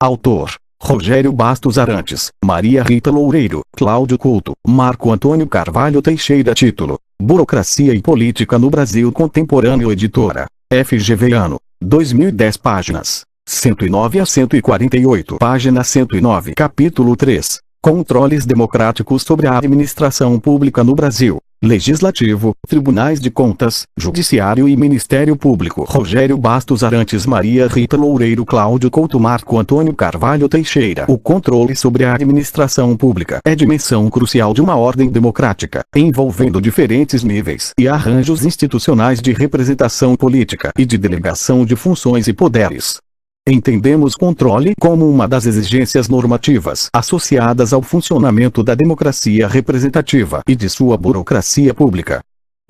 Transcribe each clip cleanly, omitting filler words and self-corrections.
Autor: Rogério Bastos Arantes, Maria Rita Loureiro, Cláudio Couto, Marco Antônio Carvalho Teixeira. Título: Burocracia e Política no Brasil Contemporâneo. Editora: FGV. Ano: 2010. Páginas 109 a 148. Página 109. Capítulo 3. Controles democráticos sobre a administração pública no Brasil. Legislativo, Tribunais de Contas, Judiciário e Ministério Público. Rogério Bastos Arantes, Maria Rita Loureiro, Cláudio Couto, Marco Antônio Carvalho Teixeira. O controle sobre a administração pública é dimensão crucial de uma ordem democrática, envolvendo diferentes níveis e arranjos institucionais de representação política e de delegação de funções e poderes. Entendemos controle como uma das exigências normativas associadas ao funcionamento da democracia representativa e de sua burocracia pública.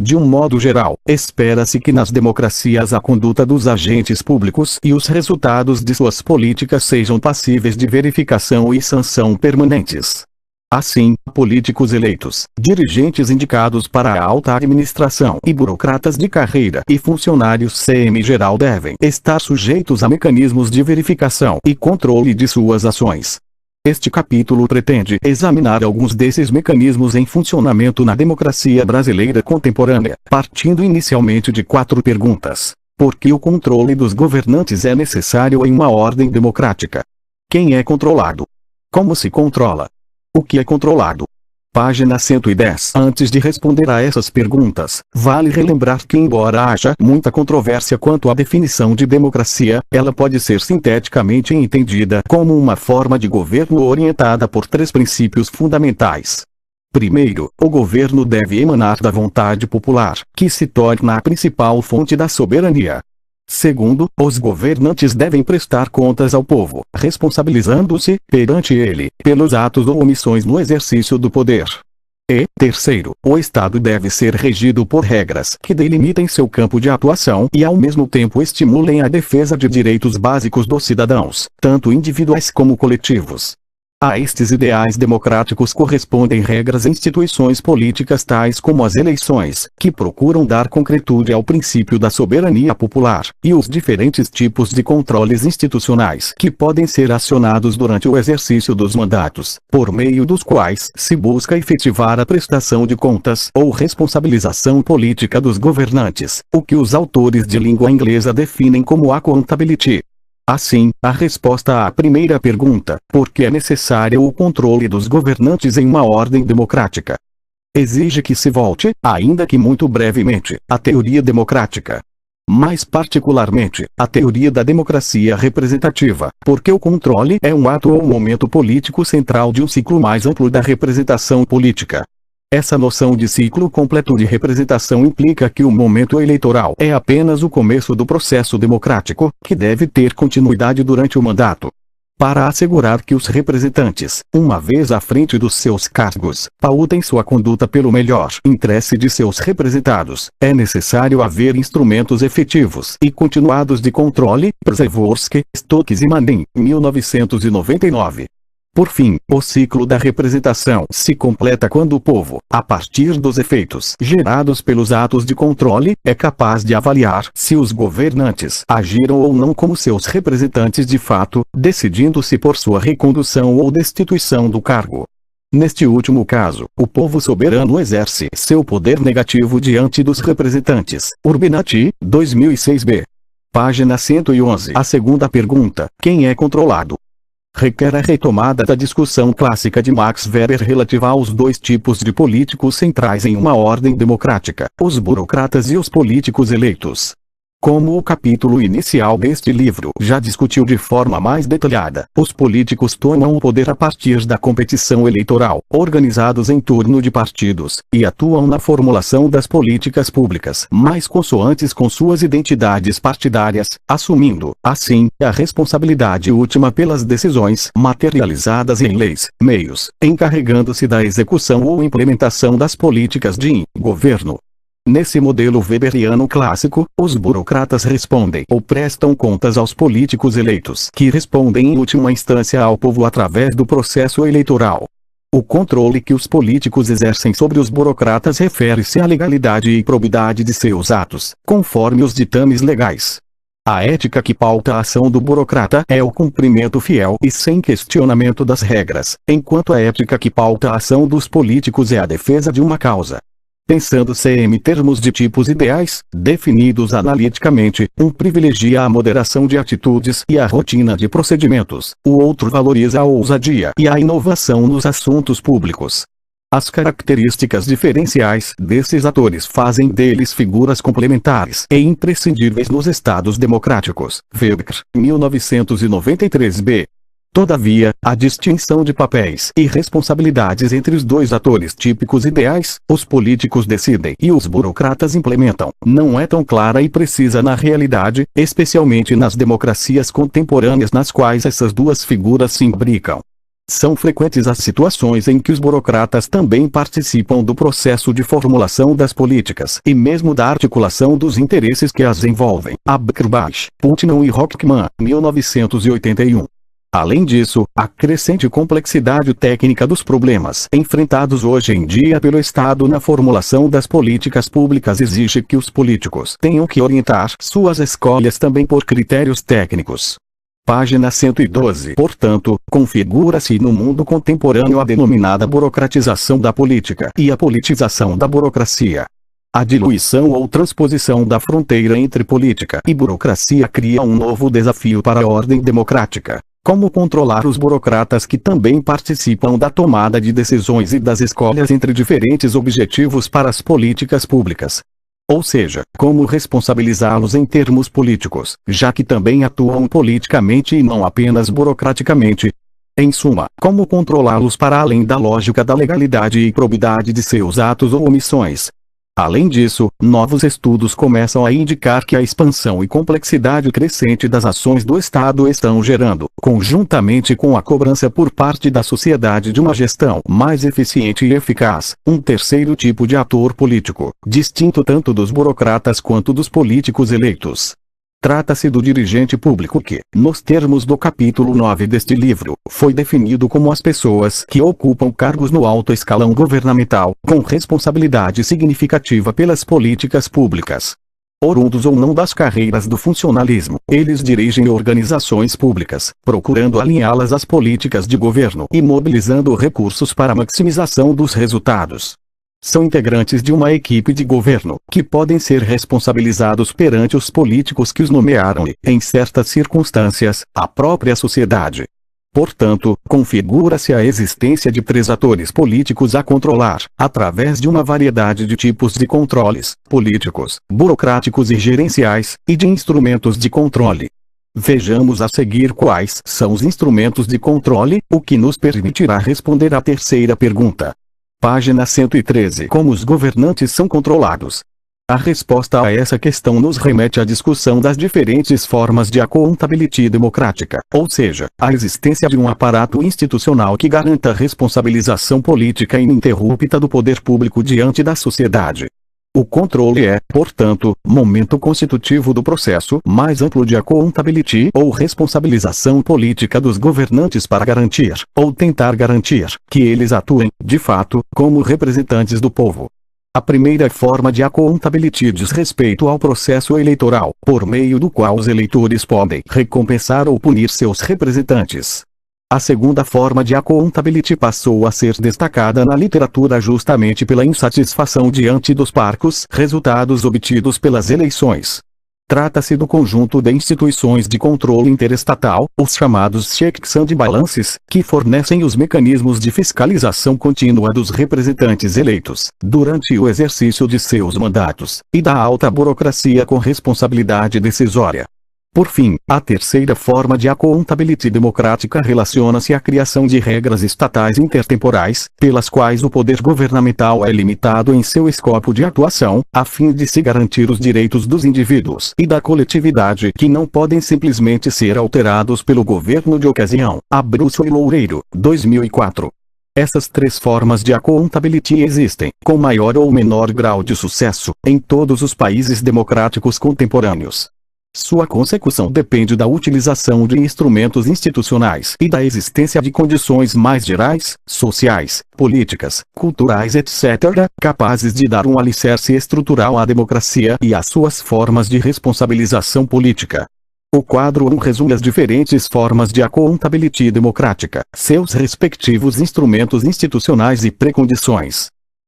De um modo geral, espera-se que nas democracias a conduta dos agentes públicos e os resultados de suas políticas sejam passíveis de verificação e sanção permanentes. Assim, políticos eleitos, dirigentes indicados para a alta administração e burocratas de carreira e funcionários CM-geral devem estar sujeitos a mecanismos de verificação e controle de suas ações. Este capítulo pretende examinar alguns desses mecanismos em funcionamento na democracia brasileira contemporânea, partindo inicialmente de 4 perguntas. Por que o controle dos governantes é necessário em uma ordem democrática? Quem é controlado? Como se controla? O que é controlado? Página 110. Antes de responder a essas perguntas, vale relembrar que, embora haja muita controvérsia quanto à definição de democracia, ela pode ser sinteticamente entendida como uma forma de governo orientada por 3 princípios fundamentais. Primeiro, o governo deve emanar da vontade popular, que se torna a principal fonte da soberania. Segundo, os governantes devem prestar contas ao povo, responsabilizando-se, perante ele, pelos atos ou omissões no exercício do poder. E, terceiro, o Estado deve ser regido por regras que delimitem seu campo de atuação e ao mesmo tempo estimulem a defesa de direitos básicos dos cidadãos, tanto individuais como coletivos. A estes ideais democráticos correspondem regras e instituições políticas tais como as eleições, que procuram dar concretude ao princípio da soberania popular, e os diferentes tipos de controles institucionais que podem ser acionados durante o exercício dos mandatos, por meio dos quais se busca efetivar a prestação de contas ou responsabilização política dos governantes, o que os autores de língua inglesa definem como accountability. Assim, a resposta à primeira pergunta, por que é necessário o controle dos governantes em uma ordem democrática, exige que se volte, ainda que muito brevemente, à teoria democrática. Mais particularmente, à teoria da democracia representativa, porque o controle é um ato ou momento político central de um ciclo mais amplo da representação política. Essa noção de ciclo completo de representação implica que o momento eleitoral é apenas o começo do processo democrático, que deve ter continuidade durante o mandato. Para assegurar que os representantes, uma vez à frente dos seus cargos, pautem sua conduta pelo melhor interesse de seus representados, é necessário haver instrumentos efetivos e continuados de controle. Przeworski, Stokes e Manning, 1999. Por fim, o ciclo da representação se completa quando o povo, a partir dos efeitos gerados pelos atos de controle, é capaz de avaliar se os governantes agiram ou não como seus representantes de fato, decidindo-se por sua recondução ou destituição do cargo. Neste último caso, o povo soberano exerce seu poder negativo diante dos representantes. Urbinati, 2006b. Página 111. A segunda pergunta, quem é controlado, requer a retomada da discussão clássica de Max Weber relativa aos 2 tipos de políticos centrais em uma ordem democrática, os burocratas e os políticos eleitos. Como o capítulo inicial deste livro já discutiu de forma mais detalhada, os políticos tomam o poder a partir da competição eleitoral, organizados em torno de partidos, e atuam na formulação das políticas públicas mais consoantes com suas identidades partidárias, assumindo, assim, a responsabilidade última pelas decisões materializadas em leis, meios, encarregando-se da execução ou implementação das políticas de governo. Nesse modelo weberiano clássico, os burocratas respondem ou prestam contas aos políticos eleitos, que respondem em última instância ao povo através do processo eleitoral. O controle que os políticos exercem sobre os burocratas refere-se à legalidade e probidade de seus atos, conforme os ditames legais. A ética que pauta a ação do burocrata é o cumprimento fiel e sem questionamento das regras, enquanto a ética que pauta a ação dos políticos é a defesa de uma causa. Pensando-se em termos de tipos ideais, definidos analiticamente, um privilegia a moderação de atitudes e a rotina de procedimentos, o outro valoriza a ousadia e a inovação nos assuntos públicos. As características diferenciais desses atores fazem deles figuras complementares e imprescindíveis nos estados democráticos. Weber, 1993b. Todavia, a distinção de papéis e responsabilidades entre os dois atores típicos ideais, os políticos decidem e os burocratas implementam, não é tão clara e precisa na realidade, especialmente nas democracias contemporâneas nas quais essas duas figuras se imbricam. São frequentes as situações em que os burocratas também participam do processo de formulação das políticas e mesmo da articulação dos interesses que as envolvem. Aberbach, Putnam e Rockman, 1981. Além disso, a crescente complexidade técnica dos problemas enfrentados hoje em dia pelo Estado na formulação das políticas públicas exige que os políticos tenham que orientar suas escolhas também por critérios técnicos. Página 112. Portanto, configura-se no mundo contemporâneo a denominada burocratização da política e a politização da burocracia. A diluição ou transposição da fronteira entre política e burocracia cria um novo desafio para a ordem democrática. Como controlar os burocratas que também participam da tomada de decisões e das escolhas entre diferentes objetivos para as políticas públicas? Ou seja, como responsabilizá-los em termos políticos, já que também atuam politicamente e não apenas burocraticamente? Em suma, como controlá-los para além da lógica da legalidade e probidade de seus atos ou omissões? Além disso, novos estudos começam a indicar que a expansão e complexidade crescente das ações do Estado estão gerando, conjuntamente com a cobrança por parte da sociedade de uma gestão mais eficiente e eficaz, um terceiro tipo de ator político, distinto tanto dos burocratas quanto dos políticos eleitos. Trata-se do dirigente público que, nos termos do capítulo 9 deste livro, foi definido como as pessoas que ocupam cargos no alto escalão governamental, com responsabilidade significativa pelas políticas públicas. Orundos ou não das carreiras do funcionalismo, eles dirigem organizações públicas, procurando alinhá-las às políticas de governo e mobilizando recursos para a maximização dos resultados. São integrantes de uma equipe de governo, que podem ser responsabilizados perante os políticos que os nomearam e, em certas circunstâncias, a própria sociedade. Portanto, configura-se a existência de três atores políticos a controlar, através de uma variedade de tipos de controles, políticos, burocráticos e gerenciais, e de instrumentos de controle. Vejamos a seguir quais são os instrumentos de controle, o que nos permitirá responder à terceira pergunta. Página 113. Como os governantes são controlados? A resposta a essa questão nos remete à discussão das diferentes formas de accountability democrática, ou seja, a existência de um aparato institucional que garanta a responsabilização política ininterrupta do poder público diante da sociedade. O controle é, portanto, momento constitutivo do processo mais amplo de accountability ou responsabilização política dos governantes para garantir, ou tentar garantir, que eles atuem, de fato, como representantes do povo. A primeira forma de accountability diz respeito ao processo eleitoral, por meio do qual os eleitores podem recompensar ou punir seus representantes. A segunda forma de accountability passou a ser destacada na literatura justamente pela insatisfação diante dos parcos resultados obtidos pelas eleições. Trata-se do conjunto de instituições de controle interestatal, os chamados checks and balances, que fornecem os mecanismos de fiscalização contínua dos representantes eleitos, durante o exercício de seus mandatos, e da alta burocracia com responsabilidade decisória. Por fim, a terceira forma de accountability democrática relaciona-se à criação de regras estatais intertemporais, pelas quais o poder governamental é limitado em seu escopo de atuação, a fim de se garantir os direitos dos indivíduos e da coletividade que não podem simplesmente ser alterados pelo governo de ocasião. Abruzzo e Loureiro, 2004. Essas três formas de accountability existem, com maior ou menor grau de sucesso, em todos os países democráticos contemporâneos. Sua consecução depende da utilização de instrumentos institucionais e da existência de condições mais gerais, sociais, políticas, culturais etc., capazes de dar um alicerce estrutural à democracia e às suas formas de responsabilização política. O quadro 1 resume as diferentes formas de accountability democrática, seus respectivos instrumentos institucionais e precondições.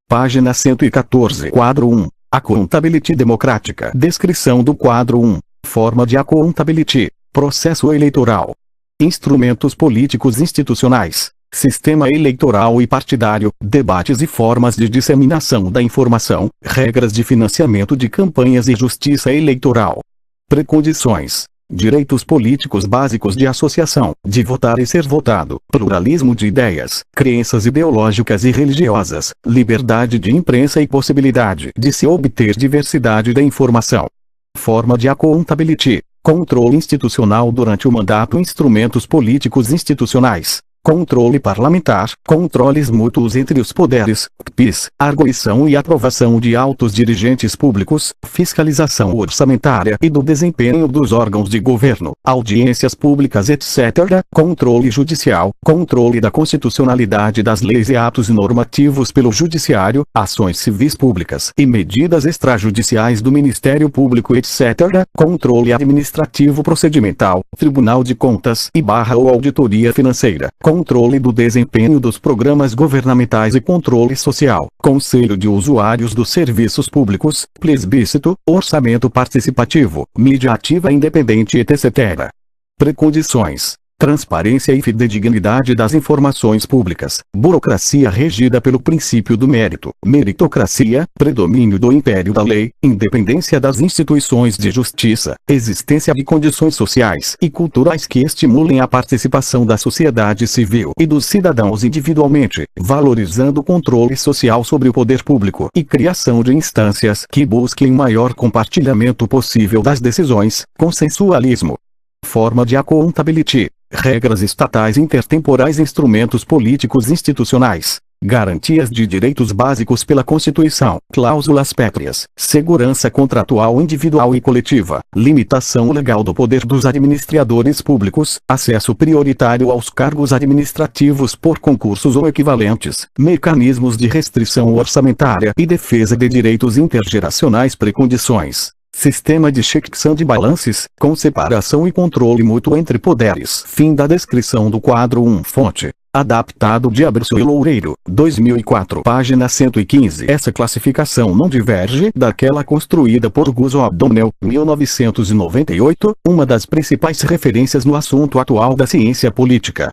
Página 114. Quadro 1. Accountability democrática. Descrição do quadro 1. Forma de accountability. Processo eleitoral. Instrumentos políticos institucionais. Sistema eleitoral e partidário. Debates e formas de disseminação da informação. Regras de financiamento de campanhas e justiça eleitoral. Precondições. Direitos políticos básicos de associação, de votar e ser votado, pluralismo de ideias, crenças ideológicas e religiosas, liberdade de imprensa e possibilidade de se obter diversidade da informação. Forma de accountability. Controle institucional durante o mandato. Instrumentos políticos institucionais. Controle parlamentar, controles mútuos entre os poderes, PIS, arguição e aprovação de altos dirigentes públicos, fiscalização orçamentária e do desempenho dos órgãos de governo, audiências públicas etc., controle judicial, controle da constitucionalidade das leis e atos normativos pelo judiciário, ações civis públicas e medidas extrajudiciais do Ministério Público etc., controle administrativo procedimental, Tribunal de Contas e ou auditoria financeira, controle do desempenho dos programas governamentais e controle social, Conselho de Usuários dos Serviços Públicos, plebiscito, orçamento participativo, mídia ativa independente etc. Precondições. Transparência e fidedignidade das informações públicas, burocracia regida pelo princípio do mérito, meritocracia, predomínio do império da lei, independência das instituições de justiça, existência de condições sociais e culturais que estimulem a participação da sociedade civil e dos cidadãos individualmente, valorizando o controle social sobre o poder público e criação de instâncias que busquem maior compartilhamento possível das decisões, consensualismo. Forma de accountability. Regras estatais intertemporais. Instrumentos políticos institucionais. Garantias de direitos básicos pela Constituição. Cláusulas pétreas. Segurança contratual individual e coletiva. Limitação legal do poder dos administradores públicos. Acesso prioritário aos cargos administrativos por concursos ou equivalentes. Mecanismos de restrição orçamentária e defesa de direitos intergeracionais. Precondições. Sistema de checks and balances, com separação e controle mútuo entre poderes. Fim da descrição do quadro 1. Fonte. Adaptado de Abreu e Loureiro, 2004. Página 115. Essa classificação não diverge daquela construída por Gus O'Donnell, 1998, uma das principais referências no assunto atual da ciência política.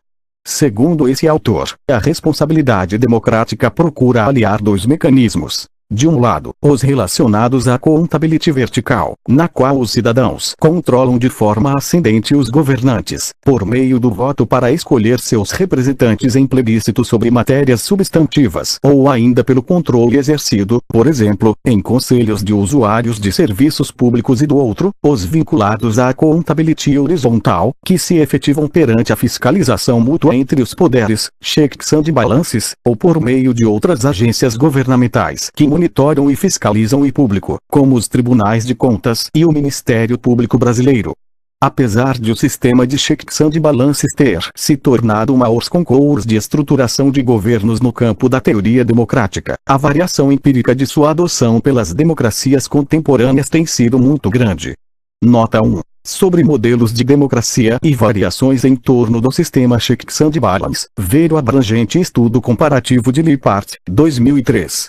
Segundo esse autor, a responsabilidade democrática procura aliar dois mecanismos. De um lado, os relacionados à accountability vertical, na qual os cidadãos controlam de forma ascendente os governantes, por meio do voto para escolher seus representantes em plebiscito sobre matérias substantivas, ou ainda pelo controle exercido, por exemplo, em conselhos de usuários de serviços públicos, e do outro, os vinculados à accountability horizontal, que se efetivam perante a fiscalização mútua entre os poderes, checks and balances, ou por meio de outras agências governamentais que monitoram e fiscalizam o público, como os tribunais de contas e o Ministério Público Brasileiro. Apesar de o sistema de checks and balances ter se tornado uma aos concursos de estruturação de governos no campo da teoria democrática, a variação empírica de sua adoção pelas democracias contemporâneas tem sido muito grande. Nota 1. Sobre modelos de democracia e variações em torno do sistema checks and balances, ver o abrangente estudo comparativo de Lippard, 2003.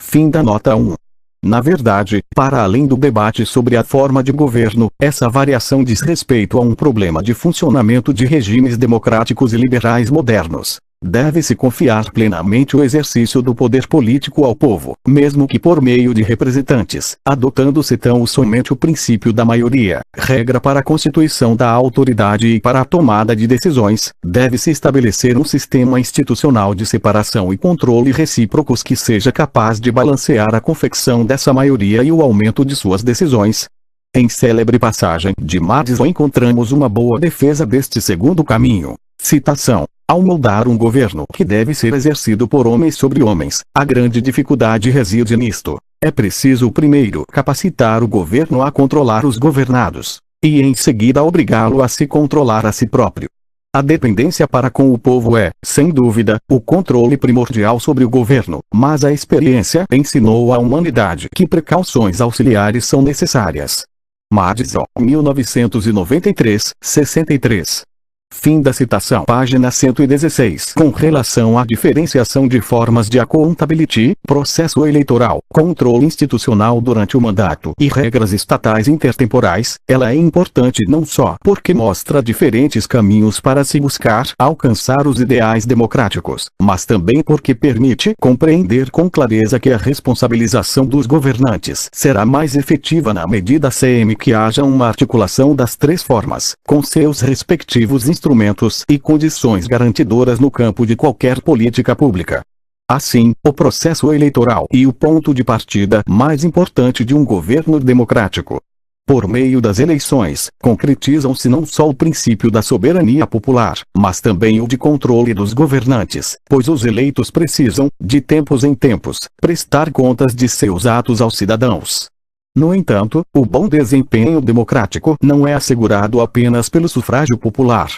Fim da nota 1. Na verdade, para além do debate sobre a forma de governo, essa variação diz respeito a um problema de funcionamento de regimes democráticos e liberais modernos. Deve-se confiar plenamente o exercício do poder político ao povo, mesmo que por meio de representantes, adotando-se tão somente o princípio da maioria, regra para a constituição da autoridade e para a tomada de decisões. Deve-se estabelecer um sistema institucional de separação e controle recíprocos que seja capaz de balancear a confecção dessa maioria e o aumento de suas decisões. Em célebre passagem de Madison encontramos uma boa defesa deste segundo caminho. Citação. Ao moldar um governo que deve ser exercido por homens sobre homens, a grande dificuldade reside nisto. É preciso primeiro capacitar o governo a controlar os governados. e em seguida obrigá-lo a se controlar a si próprio. A dependência para com o povo é, sem dúvida, o controle primordial sobre o governo, mas a experiência ensinou à humanidade que precauções auxiliares são necessárias. Madison, 1993, 63. Fim da citação. Página 116. Com relação à diferenciação de formas de accountability, processo eleitoral, controle institucional durante o mandato e regras estatais intertemporais, ela é importante não só porque mostra diferentes caminhos para se buscar alcançar os ideais democráticos, mas também porque permite compreender com clareza que a responsabilização dos governantes será mais efetiva na medida que haja uma articulação das três formas, com seus respectivos instrumentos e condições garantidoras no campo de qualquer política pública. Assim, o processo eleitoral e o ponto de partida mais importante de um governo democrático. Por meio das eleições, concretizam-se não só o princípio da soberania popular, mas também o de controle dos governantes, pois os eleitos precisam, de tempos em tempos, prestar contas de seus atos aos cidadãos. No entanto, o bom desempenho democrático não é assegurado apenas pelo sufrágio popular.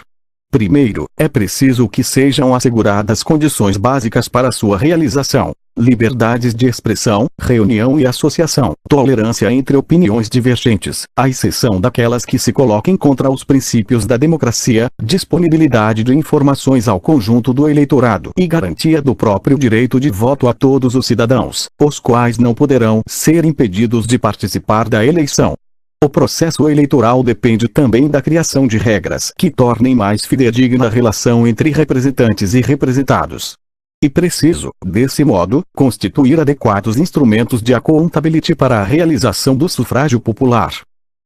Primeiro, é preciso que sejam asseguradas condições básicas para sua realização: liberdades de expressão, reunião e associação, tolerância entre opiniões divergentes, à exceção daquelas que se coloquem contra os princípios da democracia, disponibilidade de informações ao conjunto do eleitorado e garantia do próprio direito de voto a todos os cidadãos, os quais não poderão ser impedidos de participar da eleição. O processo eleitoral depende também da criação de regras que tornem mais fidedigna a relação entre representantes e representados. E preciso, desse modo, constituir adequados instrumentos de accountability para a realização do sufrágio popular.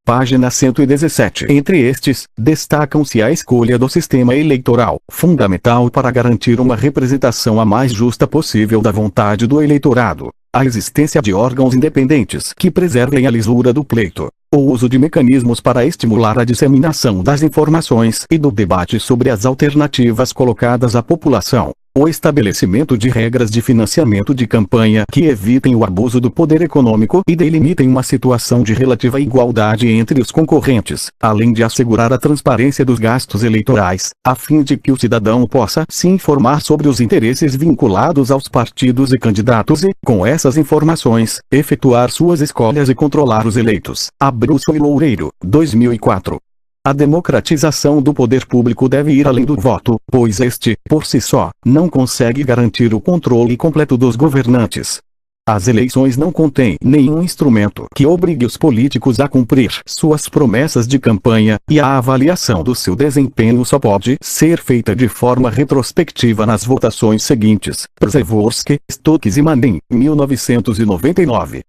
Página 117. Entre estes, destacam-se a escolha do sistema eleitoral, fundamental para garantir uma representação a mais justa possível da vontade do eleitorado, a existência de órgãos independentes que preservem a lisura do pleito, o uso de mecanismos para estimular a disseminação das informações e do debate sobre as alternativas colocadas à população, o estabelecimento de regras de financiamento de campanha que evitem o abuso do poder econômico e delimitem uma situação de relativa igualdade entre os concorrentes, além de assegurar a transparência dos gastos eleitorais, a fim de que o cidadão possa se informar sobre os interesses vinculados aos partidos e candidatos e, com essas informações, efetuar suas escolhas e controlar os eleitos. Abruzzo e Loureiro, 2004. A democratização do poder público deve ir além do voto, pois este, por si só, não consegue garantir o controle completo dos governantes. As eleições não contêm nenhum instrumento que obrigue os políticos a cumprir suas promessas de campanha, e a avaliação do seu desempenho só pode ser feita de forma retrospectiva nas votações seguintes. Przeworski, Stokes e Manin, 1999.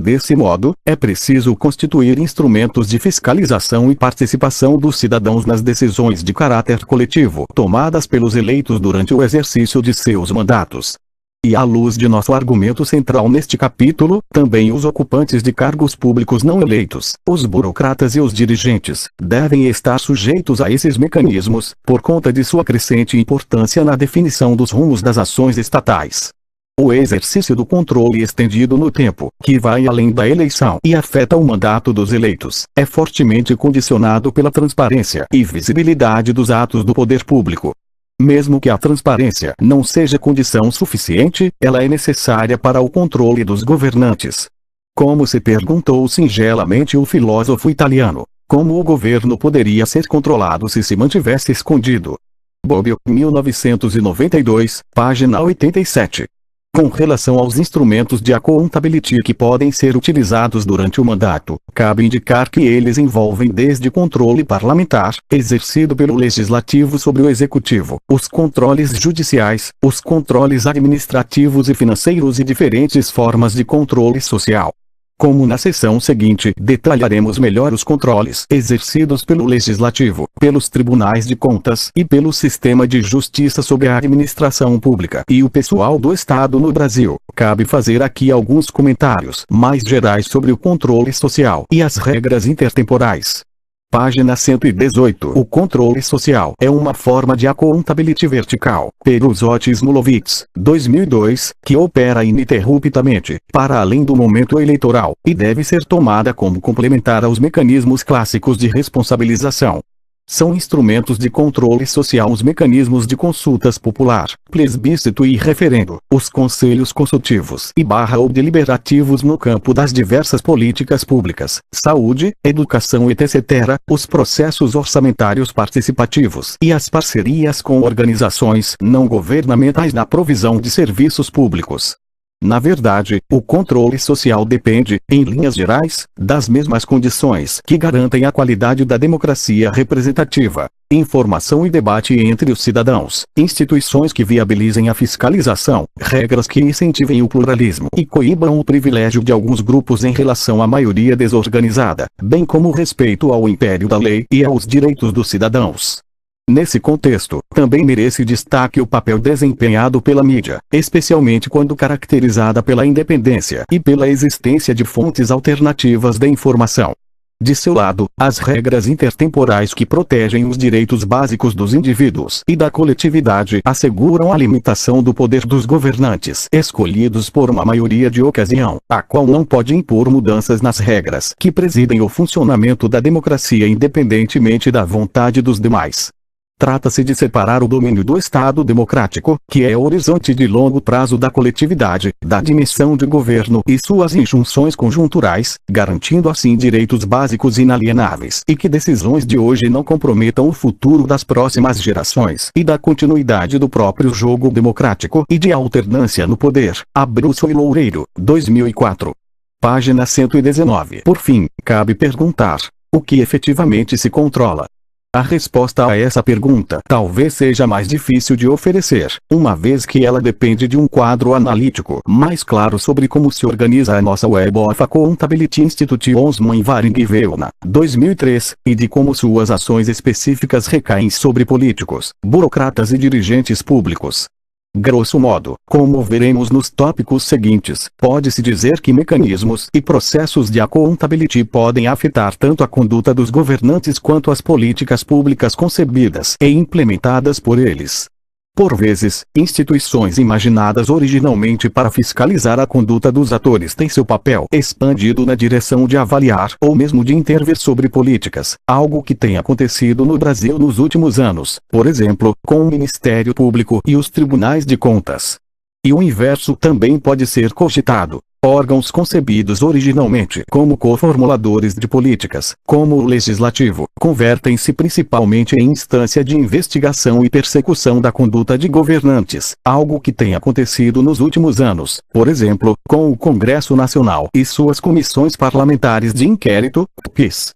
Desse modo, é preciso constituir instrumentos de fiscalização e participação dos cidadãos nas decisões de caráter coletivo tomadas pelos eleitos durante o exercício de seus mandatos. E à luz de nosso argumento central neste capítulo, também os ocupantes de cargos públicos não eleitos, os burocratas e os dirigentes, devem estar sujeitos a esses mecanismos, por conta de sua crescente importância na definição dos rumos das ações estatais. O exercício do controle estendido no tempo, que vai além da eleição e afeta o mandato dos eleitos, é fortemente condicionado pela transparência e visibilidade dos atos do poder público. Mesmo que a transparência não seja condição suficiente, ela é necessária para o controle dos governantes. Como se perguntou singelamente o filósofo italiano, como o governo poderia ser controlado se mantivesse escondido? Bobbio, 1992, página 87. Com relação aos instrumentos de accountability que podem ser utilizados durante o mandato, cabe indicar que eles envolvem desde controle parlamentar, exercido pelo legislativo sobre o executivo, os controles judiciais, os controles administrativos e financeiros e diferentes formas de controle social. Como na seção seguinte detalharemos melhor os controles exercidos pelo Legislativo, pelos Tribunais de Contas e pelo Sistema de Justiça sobre a administração pública e o pessoal do Estado no Brasil, cabe fazer aqui alguns comentários mais gerais sobre o controle social e as regras intertemporais. Página 118. O controle social é uma forma de accountability vertical, Peruzotti e Smulovitz, 2002, que opera ininterruptamente, para além do momento eleitoral, e deve ser tomada como complementar aos mecanismos clássicos de responsabilização. São instrumentos de controle social os mecanismos de consultas popular, plebiscito e referendo, os conselhos consultivos ou deliberativos no campo das diversas políticas públicas, saúde, educação etc., os processos orçamentários participativos e as parcerias com organizações não governamentais na provisão de serviços públicos. Na verdade, o controle social depende, em linhas gerais, das mesmas condições que garantem a qualidade da democracia representativa: informação e debate entre os cidadãos, instituições que viabilizem a fiscalização, regras que incentivem o pluralismo e coíbam o privilégio de alguns grupos em relação à maioria desorganizada, bem como o respeito ao império da lei e aos direitos dos cidadãos. Nesse contexto, também merece destaque o papel desempenhado pela mídia, especialmente quando caracterizada pela independência e pela existência de fontes alternativas de informação. De seu lado, as regras intertemporais que protegem os direitos básicos dos indivíduos e da coletividade asseguram a limitação do poder dos governantes escolhidos por uma maioria de ocasião, a qual não pode impor mudanças nas regras que presidem o funcionamento da democracia independentemente da vontade dos demais. Trata-se de separar o domínio do Estado democrático, que é o horizonte de longo prazo da coletividade, da dimensão de governo e suas injunções conjunturais, garantindo assim direitos básicos inalienáveis e que decisões de hoje não comprometam o futuro das próximas gerações e da continuidade do próprio jogo democrático e de alternância no poder. Abruzzo e Loureiro, 2004. Página 119. Por fim, cabe perguntar: o que efetivamente se controla? A resposta a essa pergunta talvez seja mais difícil de oferecer, uma vez que ela depende de um quadro analítico mais claro sobre como se organiza a nossa Web of Accountability Institutionswaring Veuna, 2003, e de como suas ações específicas recaem sobre políticos, burocratas e dirigentes públicos. Grosso modo, como veremos nos tópicos seguintes, pode-se dizer que mecanismos e processos de accountability podem afetar tanto a conduta dos governantes quanto as políticas públicas concebidas e implementadas por eles. Por vezes, instituições imaginadas originalmente para fiscalizar a conduta dos atores têm seu papel expandido na direção de avaliar ou mesmo de intervir sobre políticas, algo que tem acontecido no Brasil nos últimos anos, por exemplo, com o Ministério Público e os Tribunais de Contas. E o inverso também pode ser cogitado. Órgãos concebidos originalmente como coformuladores de políticas, como o Legislativo, convertem-se principalmente em instância de investigação e persecução da conduta de governantes, algo que tem acontecido nos últimos anos, por exemplo, com o Congresso Nacional e suas comissões parlamentares de inquérito, PIS.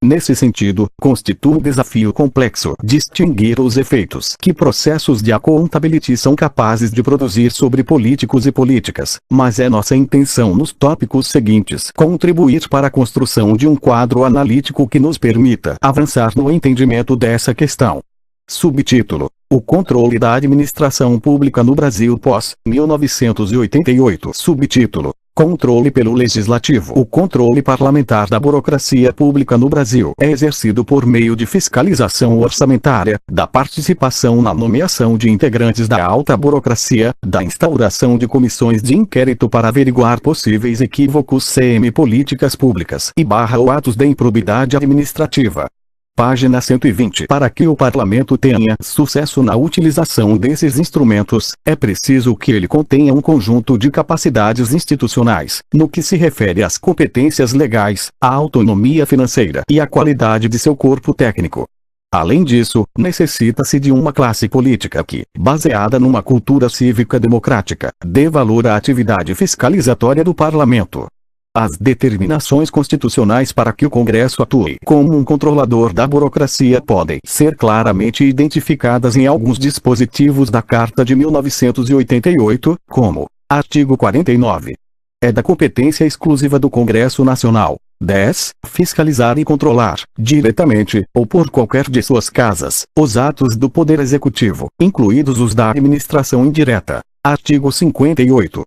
Nesse sentido, constitui um desafio complexo distinguir os efeitos que processos de accountability são capazes de produzir sobre políticos e políticas, mas é nossa intenção nos tópicos seguintes contribuir para a construção de um quadro analítico que nos permita avançar no entendimento dessa questão. Subtítulo: o controle da administração pública no Brasil pós-1988. Subtítulo: controle pelo Legislativo. O controle parlamentar da burocracia pública no Brasil é exercido por meio de fiscalização orçamentária, da participação na nomeação de integrantes da alta burocracia, da instauração de comissões de inquérito para averiguar possíveis equívocos políticas públicas ou atos de improbidade administrativa. Página 120. Para que o parlamento tenha sucesso na utilização desses instrumentos, é preciso que ele contenha um conjunto de capacidades institucionais, no que se refere às competências legais, à autonomia financeira e à qualidade de seu corpo técnico. Além disso, necessita-se de uma classe política que, baseada numa cultura cívica democrática, dê valor à atividade fiscalizatória do parlamento. As determinações constitucionais para que o Congresso atue como um controlador da burocracia podem ser claramente identificadas em alguns dispositivos da Carta de 1988, como: artigo 49. É da competência exclusiva do Congresso Nacional. 10. Fiscalizar e controlar, diretamente, ou por qualquer de suas casas, os atos do Poder Executivo, incluídos os da administração indireta. Artigo 58.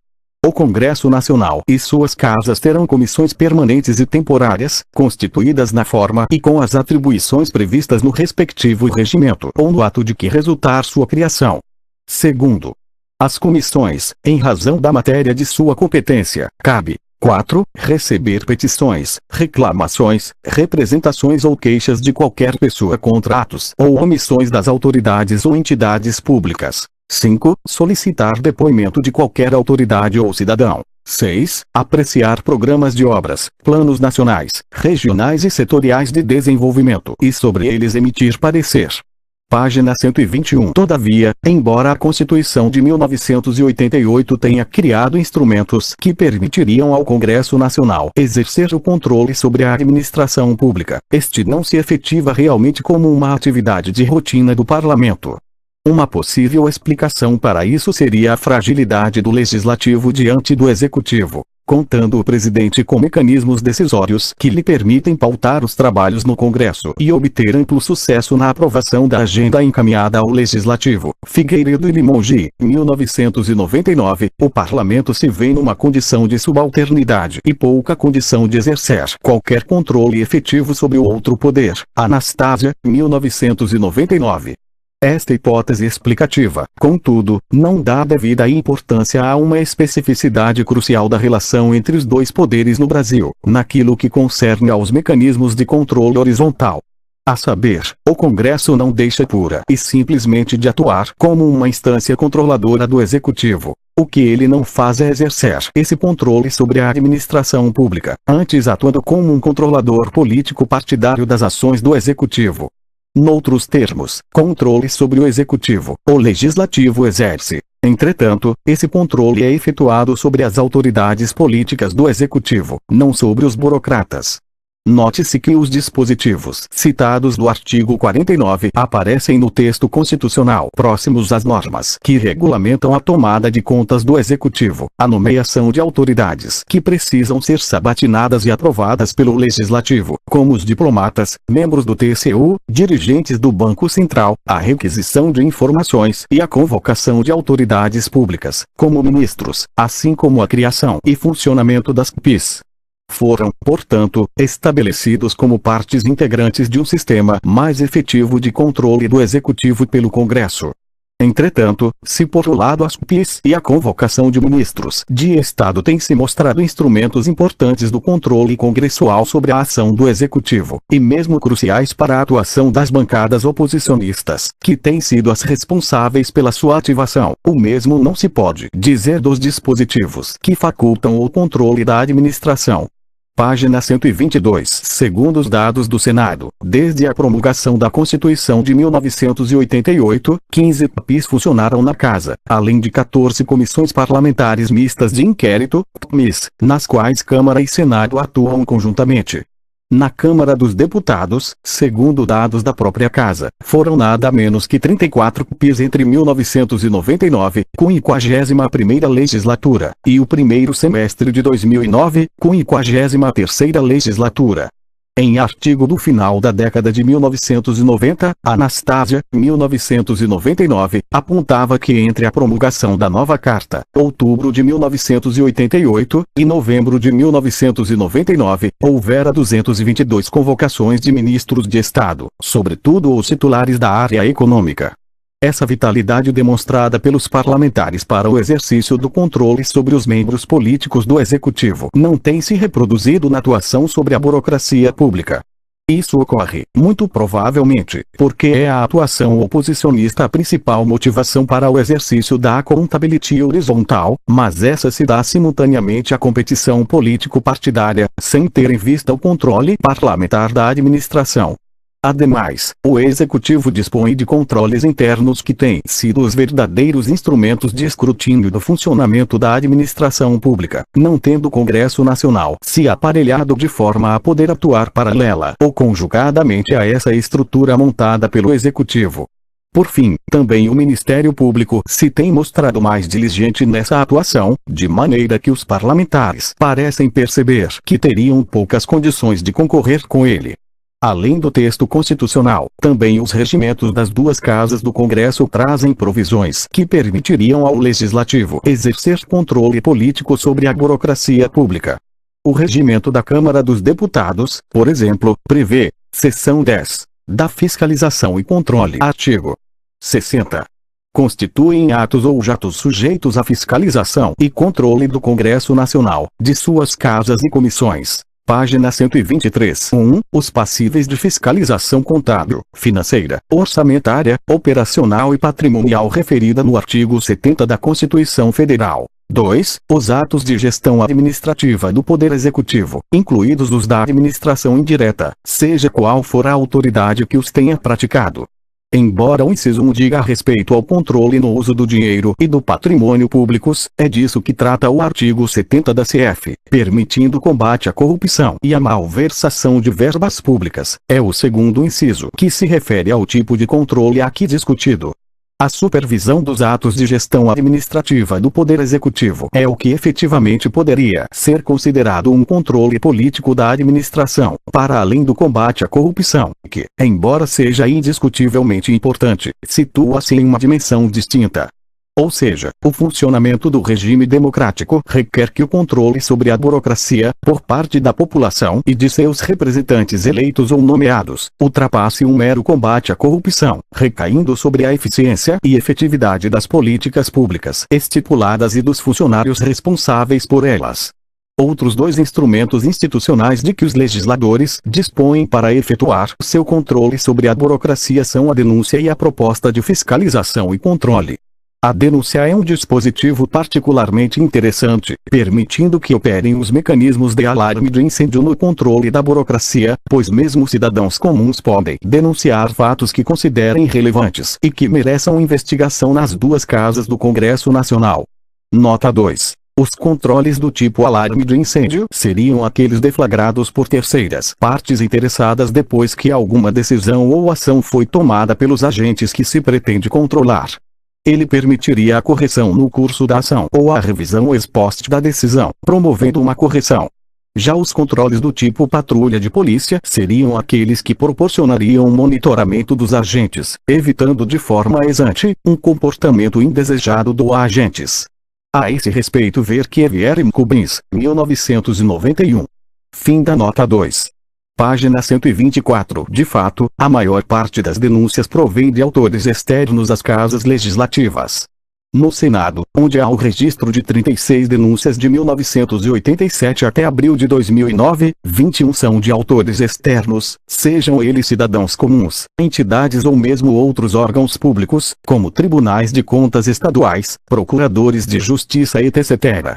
O Congresso Nacional e suas casas terão comissões permanentes e temporárias, constituídas na forma e com as atribuições previstas no respectivo regimento ou no ato de que resultar sua criação. Segundo, as comissões, em razão da matéria de sua competência, cabe: 4. Receber petições, reclamações, representações ou queixas de qualquer pessoa contra atos ou omissões das autoridades ou entidades públicas. 5. Solicitar depoimento de qualquer autoridade ou cidadão. 6. Apreciar programas de obras, planos nacionais, regionais e setoriais de desenvolvimento e sobre eles emitir parecer. Página 121. Todavia, embora a Constituição de 1988 tenha criado instrumentos que permitiriam ao Congresso Nacional exercer o controle sobre a administração pública, este não se efetiva realmente como uma atividade de rotina do Parlamento. Uma possível explicação para isso seria a fragilidade do Legislativo diante do Executivo, contando o presidente com mecanismos decisórios que lhe permitem pautar os trabalhos no Congresso e obter amplo sucesso na aprovação da agenda encaminhada ao Legislativo. Figueiredo e Limongi, 1999. O Parlamento se vê numa condição de subalternidade e pouca condição de exercer qualquer controle efetivo sobre o outro poder. Anastásia, 1999. Esta hipótese explicativa, contudo, não dá devida importância a uma especificidade crucial da relação entre os dois poderes no Brasil, naquilo que concerne aos mecanismos de controle horizontal. A saber, o Congresso não deixa pura e simplesmente de atuar como uma instância controladora do Executivo. O que ele não faz é exercer esse controle sobre a administração pública, antes atuando como um controlador político partidário das ações do Executivo. Noutros termos, controle sobre o Executivo, o Legislativo exerce. Entretanto, esse controle é efetuado sobre as autoridades políticas do Executivo, não sobre os burocratas. Note-se que os dispositivos citados do artigo 49 aparecem no texto constitucional próximos às normas que regulamentam a tomada de contas do Executivo, a nomeação de autoridades que precisam ser sabatinadas e aprovadas pelo Legislativo, como os diplomatas, membros do TCU, dirigentes do Banco Central, a requisição de informações e a convocação de autoridades públicas, como ministros, assim como a criação e funcionamento das CPIs. Foram, portanto, estabelecidos como partes integrantes de um sistema mais efetivo de controle do Executivo pelo Congresso. Entretanto, se por um lado as CPIs e a convocação de ministros de Estado têm se mostrado instrumentos importantes do controle congressual sobre a ação do Executivo, e mesmo cruciais para a atuação das bancadas oposicionistas, que têm sido as responsáveis pela sua ativação, o mesmo não se pode dizer dos dispositivos que facultam o controle da administração. Página 122. Segundo os dados do Senado, desde a promulgação da Constituição de 1988, 15 CPIs funcionaram na Casa, além de 14 comissões parlamentares mistas de inquérito, CMIS, nas quais Câmara e Senado atuam conjuntamente. Na Câmara dos Deputados, segundo dados da própria Casa, foram nada menos que 34 CPIs entre 1999, com 51ª legislatura, e o primeiro semestre de 2009, com 53ª legislatura. Em artigo do final da década de 1990, Anastásia, 1999, apontava que entre a promulgação da nova Carta, outubro de 1988, e novembro de 1999, houvera 222 convocações de ministros de Estado, sobretudo os titulares da área econômica. Essa vitalidade demonstrada pelos parlamentares para o exercício do controle sobre os membros políticos do Executivo não tem se reproduzido na atuação sobre a burocracia pública. Isso ocorre, muito provavelmente, porque é a atuação oposicionista a principal motivação para o exercício da accountability horizontal, mas essa se dá simultaneamente à competição político-partidária, sem ter em vista o controle parlamentar da administração. Ademais, o Executivo dispõe de controles internos que têm sido os verdadeiros instrumentos de escrutínio do funcionamento da administração pública, não tendo o Congresso Nacional se aparelhado de forma a poder atuar paralela ou conjugadamente a essa estrutura montada pelo Executivo. Por fim, também o Ministério Público se tem mostrado mais diligente nessa atuação, de maneira que os parlamentares parecem perceber que teriam poucas condições de concorrer com ele. Além do texto constitucional, também os regimentos das duas casas do Congresso trazem provisões que permitiriam ao Legislativo exercer controle político sobre a burocracia pública. O regimento da Câmara dos Deputados, por exemplo, prevê, seção 10, da fiscalização e controle. Artigo 60. Constituem atos ou jatos sujeitos à fiscalização e controle do Congresso Nacional, de suas casas e comissões. Página 123. 1. Os passíveis de fiscalização contábil, financeira, orçamentária, operacional e patrimonial referida no artigo 70 da Constituição Federal. 2. Os atos de gestão administrativa do Poder Executivo, incluídos os da administração indireta, seja qual for a autoridade que os tenha praticado. Embora o inciso 1 diga a respeito ao controle no uso do dinheiro e do patrimônio públicos, é disso que trata o artigo 70 da CF, permitindo o combate à corrupção e à malversação de verbas públicas. É o segundo inciso que se refere ao tipo de controle aqui discutido. A supervisão dos atos de gestão administrativa do Poder Executivo é o que efetivamente poderia ser considerado um controle político da administração, para além do combate à corrupção, que, embora seja indiscutivelmente importante, situa-se em uma dimensão distinta. Ou seja, o funcionamento do regime democrático requer que o controle sobre a burocracia, por parte da população e de seus representantes eleitos ou nomeados, ultrapasse um mero combate à corrupção, recaindo sobre a eficiência e efetividade das políticas públicas estipuladas e dos funcionários responsáveis por elas. Outros dois instrumentos institucionais de que os legisladores dispõem para efetuar seu controle sobre a burocracia são a denúncia e a proposta de fiscalização e controle. A denúncia é um dispositivo particularmente interessante, permitindo que operem os mecanismos de alarme de incêndio no controle da burocracia, pois mesmo cidadãos comuns podem denunciar fatos que considerem relevantes e que mereçam investigação nas duas casas do Congresso Nacional. Nota 2. Os controles do tipo alarme de incêndio seriam aqueles deflagrados por terceiras partes interessadas depois que alguma decisão ou ação foi tomada pelos agentes que se pretende controlar. Ele permitiria a correção no curso da ação ou a revisão ex post da decisão, promovendo uma correção. Já os controles do tipo patrulha de polícia seriam aqueles que proporcionariam um monitoramento dos agentes, evitando de forma ex ante um comportamento indesejado dos agentes. A esse respeito ver Kievier Kubins, 1991. Fim da nota 2. Página 124. De fato, a maior parte das denúncias provém de autores externos às casas legislativas. No Senado, onde há o registro de 36 denúncias de 1987 até abril de 2009, 21 são de autores externos, sejam eles cidadãos comuns, entidades ou mesmo outros órgãos públicos, como tribunais de contas estaduais, procuradores de justiça etc.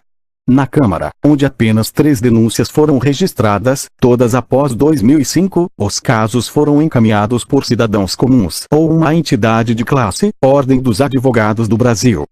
Na Câmara, onde apenas 3 denúncias foram registradas, todas após 2005, os casos foram encaminhados por cidadãos comuns ou uma entidade de classe, Ordem dos Advogados do Brasil.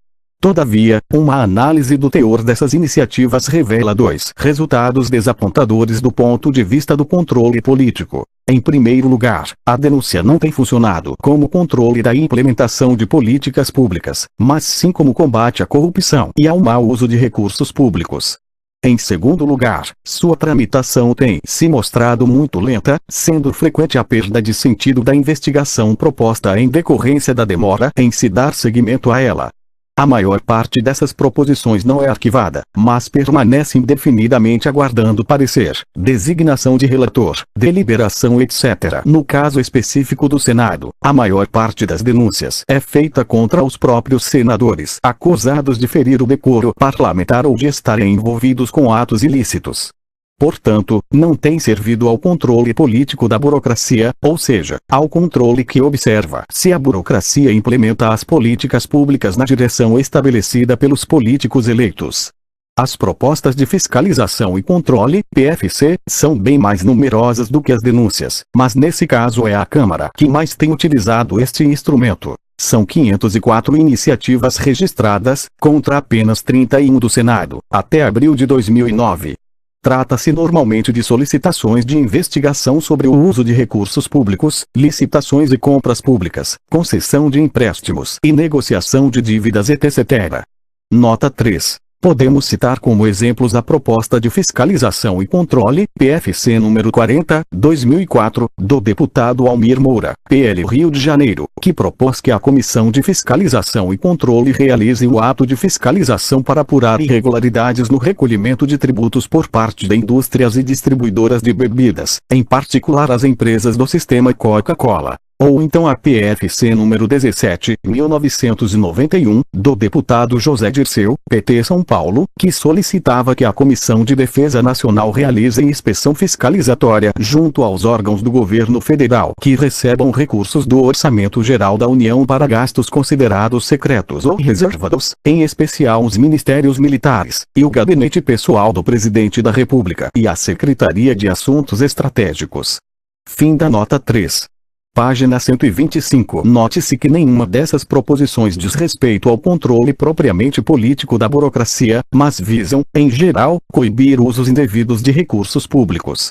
Todavia, uma análise do teor dessas iniciativas revela 2 resultados desapontadores do ponto de vista do controle político. Em primeiro lugar, a denúncia não tem funcionado como controle da implementação de políticas públicas, mas sim como combate à corrupção e ao mau uso de recursos públicos. Em segundo lugar, sua tramitação tem se mostrado muito lenta, sendo frequente a perda de sentido da investigação proposta em decorrência da demora em se dar seguimento a ela. A maior parte dessas proposições não é arquivada, mas permanece indefinidamente aguardando parecer, designação de relator, deliberação etc. No caso específico do Senado, a maior parte das denúncias é feita contra os próprios senadores, acusados de ferir o decoro parlamentar ou de estarem envolvidos com atos ilícitos. Portanto, não tem servido ao controle político da burocracia, ou seja, ao controle que observa se a burocracia implementa as políticas públicas na direção estabelecida pelos políticos eleitos. As propostas de fiscalização e controle, PFC, são bem mais numerosas do que as denúncias, mas nesse caso é a Câmara que mais tem utilizado este instrumento. São 504 iniciativas registradas, contra apenas 31 do Senado, até abril de 2009. Trata-se normalmente de solicitações de investigação sobre o uso de recursos públicos, licitações e compras públicas, concessão de empréstimos e negociação de dívidas etc. Nota 3. Podemos citar como exemplos a Proposta de Fiscalização e Controle, PFC número 40, 2004, do deputado Almir Moura, PL Rio de Janeiro, que propôs que a Comissão de Fiscalização e Controle realize o ato de fiscalização para apurar irregularidades no recolhimento de tributos por parte de indústrias e distribuidoras de bebidas, em particular as empresas do sistema Coca-Cola. Ou então a PFC número 17, 1991, do deputado José Dirceu, PT São Paulo, que solicitava que a Comissão de Defesa Nacional realize inspeção fiscalizatória junto aos órgãos do governo federal que recebam recursos do Orçamento Geral da União para gastos considerados secretos ou reservados, em especial os ministérios militares, e o gabinete pessoal do Presidente da República e a Secretaria de Assuntos Estratégicos. Fim da nota 3. Página 125. Note-se que nenhuma dessas proposições diz respeito ao controle propriamente político da burocracia, mas visam, em geral, coibir usos indevidos de recursos públicos.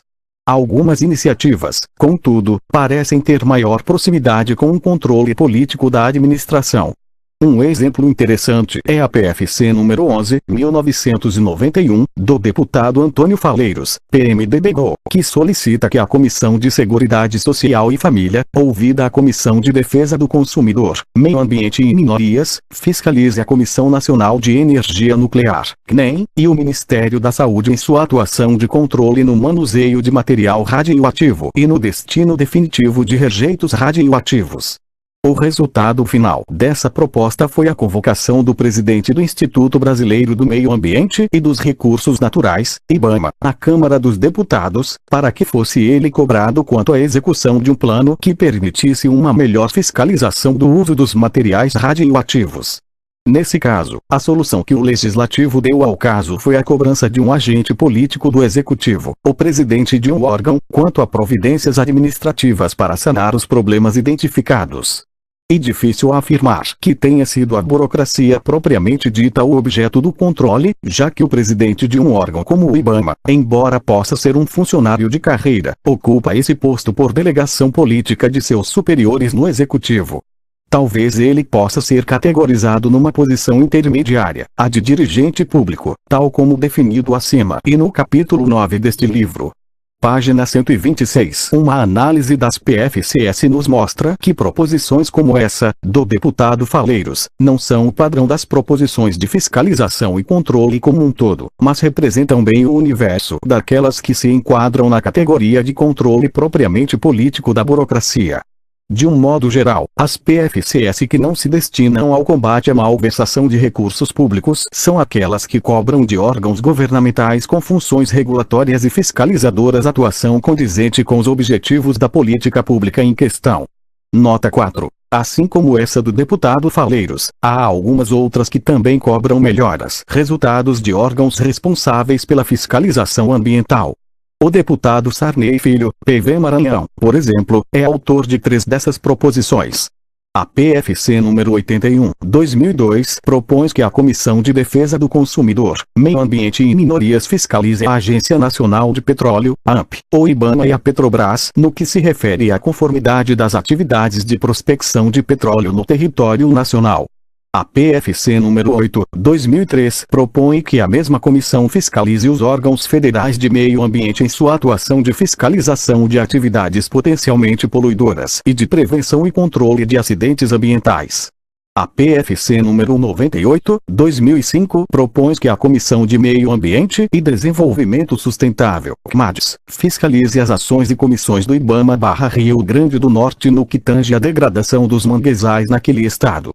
Algumas iniciativas, contudo, parecem ter maior proximidade com o controle político da administração. Um exemplo interessante é a PFC número 11, 1991, do deputado Antônio Faleiros, PMDB-GO, que solicita que a Comissão de Seguridade Social e Família, ouvida a Comissão de Defesa do Consumidor, Meio Ambiente e Minorias, fiscalize a Comissão Nacional de Energia Nuclear, CNEM, e o Ministério da Saúde em sua atuação de controle no manuseio de material radioativo e no destino definitivo de rejeitos radioativos. O resultado final dessa proposta foi a convocação do presidente do Instituto Brasileiro do Meio Ambiente e dos Recursos Naturais, IBAMA, à Câmara dos Deputados, para que fosse ele cobrado quanto à execução de um plano que permitisse uma melhor fiscalização do uso dos materiais radioativos. Nesse caso, a solução que o Legislativo deu ao caso foi a cobrança de um agente político do Executivo, o presidente de um órgão, quanto a providências administrativas para sanar os problemas identificados. É difícil afirmar que tenha sido a burocracia propriamente dita o objeto do controle, já que o presidente de um órgão como o IBAMA, embora possa ser um funcionário de carreira, ocupa esse posto por delegação política de seus superiores no Executivo. Talvez ele possa ser categorizado numa posição intermediária, a de dirigente público, tal como definido acima e no capítulo 9 deste livro. Página 126. Uma análise das PFCS nos mostra que proposições como essa, do deputado Faleiros, não são o padrão das proposições de fiscalização e controle como um todo, mas representam bem o universo daquelas que se enquadram na categoria de controle propriamente político da burocracia. De um modo geral, as PFCS que não se destinam ao combate à malversação de recursos públicos são aquelas que cobram de órgãos governamentais com funções regulatórias e fiscalizadoras atuação condizente com os objetivos da política pública em questão. Nota 4. Assim como essa do deputado Faleiros, há algumas outras que também cobram melhoras resultados de órgãos responsáveis pela fiscalização ambiental. O deputado Sarney Filho, PV Maranhão, por exemplo, é autor de 3 dessas proposições. A PFC número 81, 2002, propõe que a Comissão de Defesa do Consumidor, Meio Ambiente e Minorias fiscalize a Agência Nacional de Petróleo, ANP, o IBAMA e a Petrobras, no que se refere à conformidade das atividades de prospecção de petróleo no território nacional. A PFC número 8, 2003, propõe que a mesma comissão fiscalize os órgãos federais de meio ambiente em sua atuação de fiscalização de atividades potencialmente poluidoras e de prevenção e controle de acidentes ambientais. A PFC número 98, 2005, propõe que a Comissão de Meio Ambiente e Desenvolvimento Sustentável, CMADES, fiscalize as ações e comissões do IBAMA/Rio Grande do Norte no que tange à degradação dos manguezais naquele estado.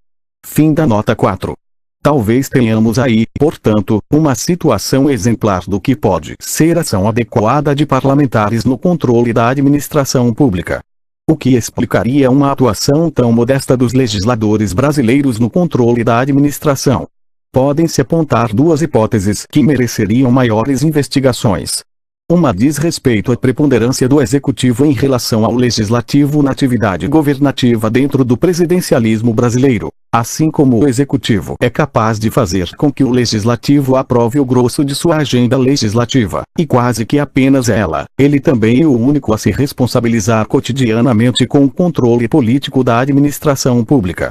Fim da nota 4. Talvez tenhamos aí, portanto, uma situação exemplar do que pode ser ação adequada de parlamentares no controle da administração pública. O que explicaria uma atuação tão modesta dos legisladores brasileiros no controle da administração? Podem-se apontar 2 hipóteses que mereceriam maiores investigações. Uma diz respeito à preponderância do Executivo em relação ao Legislativo na atividade governativa dentro do presidencialismo brasileiro, assim como o Executivo é capaz de fazer com que o Legislativo aprove o grosso de sua agenda legislativa, e quase que apenas ela, ele também é o único a se responsabilizar cotidianamente com o controle político da administração pública.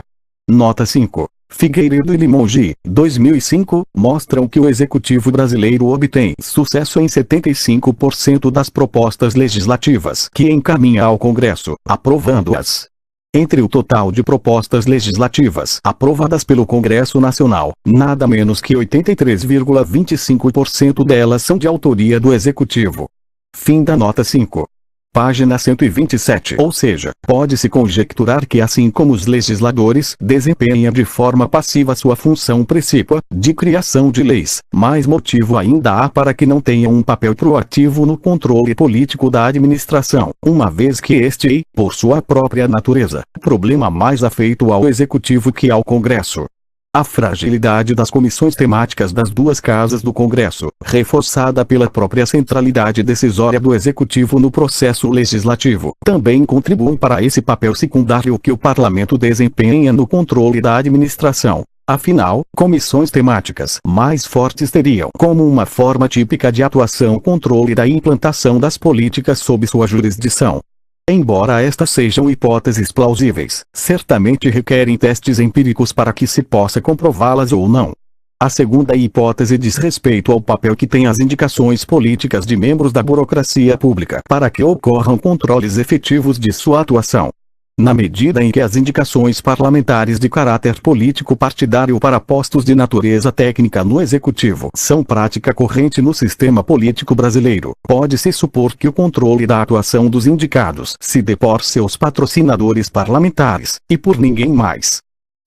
Nota 5. Figueiredo e Limongi, 2005, mostram que o Executivo brasileiro obtém sucesso em 75% das propostas legislativas que encaminha ao Congresso, aprovando-as. Entre o total de propostas legislativas aprovadas pelo Congresso Nacional, nada menos que 83,25% delas são de autoria do Executivo. Fim da nota 5. Página 127. Ou seja, pode-se conjecturar que assim como os legisladores desempenham de forma passiva sua função principal, de criação de leis, mais motivo ainda há para que não tenham um papel proativo no controle político da administração, uma vez que este é, por sua própria natureza, problema mais afeito ao Executivo que ao Congresso. A fragilidade das comissões temáticas das duas casas do Congresso, reforçada pela própria centralidade decisória do Executivo no processo legislativo, também contribui para esse papel secundário que o Parlamento desempenha no controle da administração. Afinal, comissões temáticas mais fortes teriam como uma forma típica de atuação o controle da implantação das políticas sob sua jurisdição. Embora estas sejam hipóteses plausíveis, certamente requerem testes empíricos para que se possa comprová-las ou não. A segunda hipótese diz respeito ao papel que têm as indicações políticas de membros da burocracia pública para que ocorram controles efetivos de sua atuação. Na medida em que as indicações parlamentares de caráter político partidário para postos de natureza técnica no Executivo são prática corrente no sistema político brasileiro, pode-se supor que o controle da atuação dos indicados se dê por seus patrocinadores parlamentares, e por ninguém mais.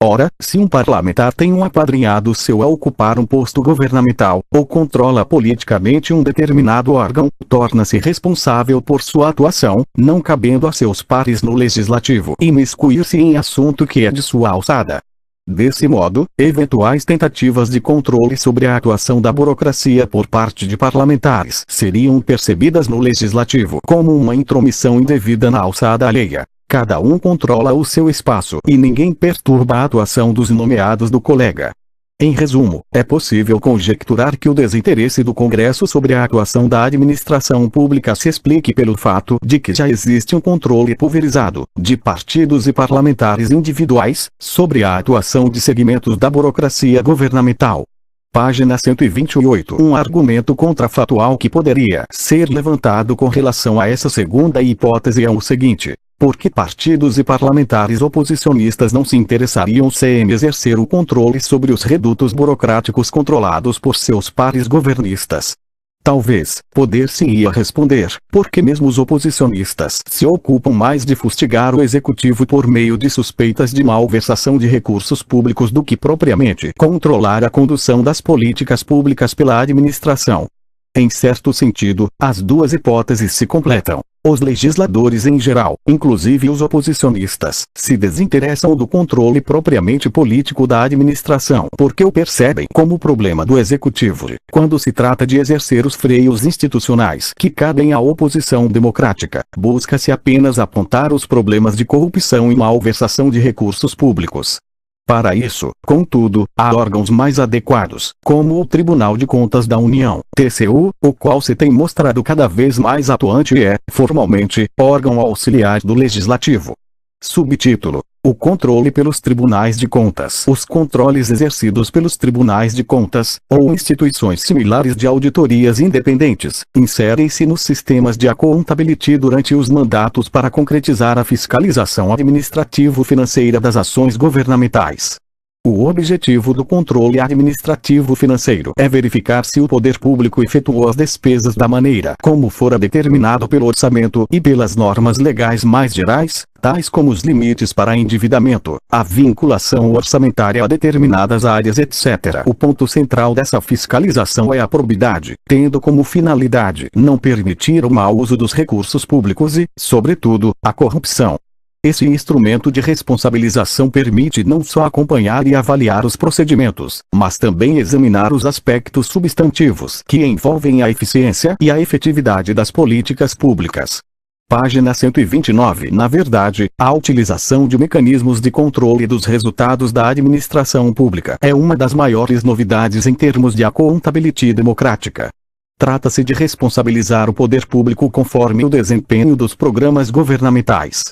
Ora, se um parlamentar tem um apadrinhado seu a ocupar um posto governamental, ou controla politicamente um determinado órgão, torna-se responsável por sua atuação, não cabendo a seus pares no legislativo imiscuir-se em assunto que é de sua alçada. Desse modo, eventuais tentativas de controle sobre a atuação da burocracia por parte de parlamentares seriam percebidas no legislativo como uma intromissão indevida na alçada alheia. Cada um controla o seu espaço e ninguém perturba a atuação dos nomeados do colega. Em resumo, é possível conjecturar que o desinteresse do Congresso sobre a atuação da administração pública se explique pelo fato de que já existe um controle pulverizado, de partidos e parlamentares individuais, sobre a atuação de segmentos da burocracia governamental. Página 128. Um argumento contrafatual que poderia ser levantado com relação a essa segunda hipótese é o seguinte: por que partidos e parlamentares oposicionistas não se interessariam em exercer o controle sobre os redutos burocráticos controlados por seus pares governistas? Talvez, poder-se-ia responder, porque mesmo os oposicionistas se ocupam mais de fustigar o Executivo por meio de suspeitas de malversação de recursos públicos do que propriamente controlar a condução das políticas públicas pela administração. Em certo sentido, as duas hipóteses se completam. Os legisladores em geral, inclusive os oposicionistas, se desinteressam do controle propriamente político da administração porque o percebem como problema do Executivo. Quando se trata de exercer os freios institucionais que cabem à oposição democrática, busca-se apenas apontar os problemas de corrupção e malversação de recursos públicos. Para isso, contudo, há órgãos mais adequados, como o Tribunal de Contas da União, TCU, o qual se tem mostrado cada vez mais atuante e é, formalmente, órgão auxiliar do Legislativo. Subtítulo: o controle pelos tribunais de contas. Os controles exercidos pelos tribunais de contas, ou instituições similares de auditorias independentes, inserem-se nos sistemas de accountability durante os mandatos para concretizar a fiscalização administrativo-financeira das ações governamentais. O objetivo do controle administrativo financeiro é verificar se o poder público efetuou as despesas da maneira como fora determinado pelo orçamento e pelas normas legais mais gerais, tais como os limites para endividamento, a vinculação orçamentária a determinadas áreas, etc. O ponto central dessa fiscalização é a probidade, tendo como finalidade não permitir o mau uso dos recursos públicos e, sobretudo, a corrupção. Esse instrumento de responsabilização permite não só acompanhar e avaliar os procedimentos, mas também examinar os aspectos substantivos que envolvem a eficiência e a efetividade das políticas públicas. Página 129. Na verdade, a utilização de mecanismos de controle dos resultados da administração pública é uma das maiores novidades em termos de accountability democrática. Trata-se de responsabilizar o poder público conforme o desempenho dos programas governamentais.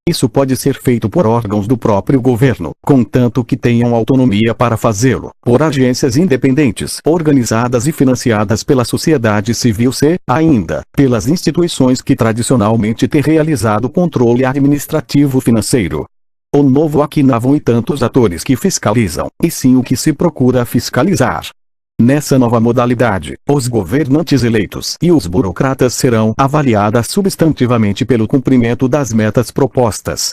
Isso pode ser feito por órgãos do próprio governo, contanto que tenham autonomia para fazê-lo, por agências independentes, organizadas e financiadas pela sociedade civil ainda, pelas instituições que tradicionalmente têm realizado controle administrativo financeiro. O novo aqui não vão e tantos atores que fiscalizam, e sim o que se procura fiscalizar. Nessa nova modalidade, os governantes eleitos e os burocratas serão avaliados substantivamente pelo cumprimento das metas propostas.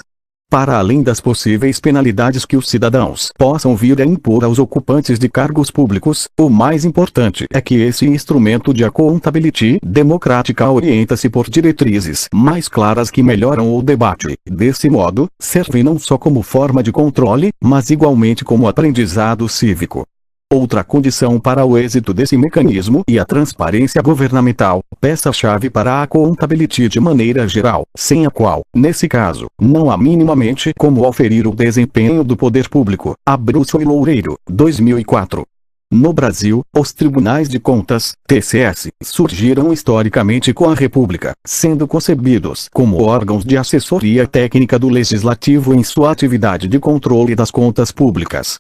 Para além das possíveis penalidades que os cidadãos possam vir a impor aos ocupantes de cargos públicos, o mais importante é que esse instrumento de accountability democrática orienta-se por diretrizes mais claras que melhoram o debate. Desse modo, serve não só como forma de controle, mas igualmente como aprendizado cívico. Outra condição para o êxito desse mecanismo e a transparência governamental, peça-chave para a accountability de maneira geral, sem a qual, nesse caso, não há minimamente como aferir o desempenho do poder público. Abruzzo e Loureiro, 2004. No Brasil, os Tribunais de Contas, TCS, surgiram historicamente com a República, sendo concebidos como órgãos de assessoria técnica do Legislativo em sua atividade de controle das contas públicas.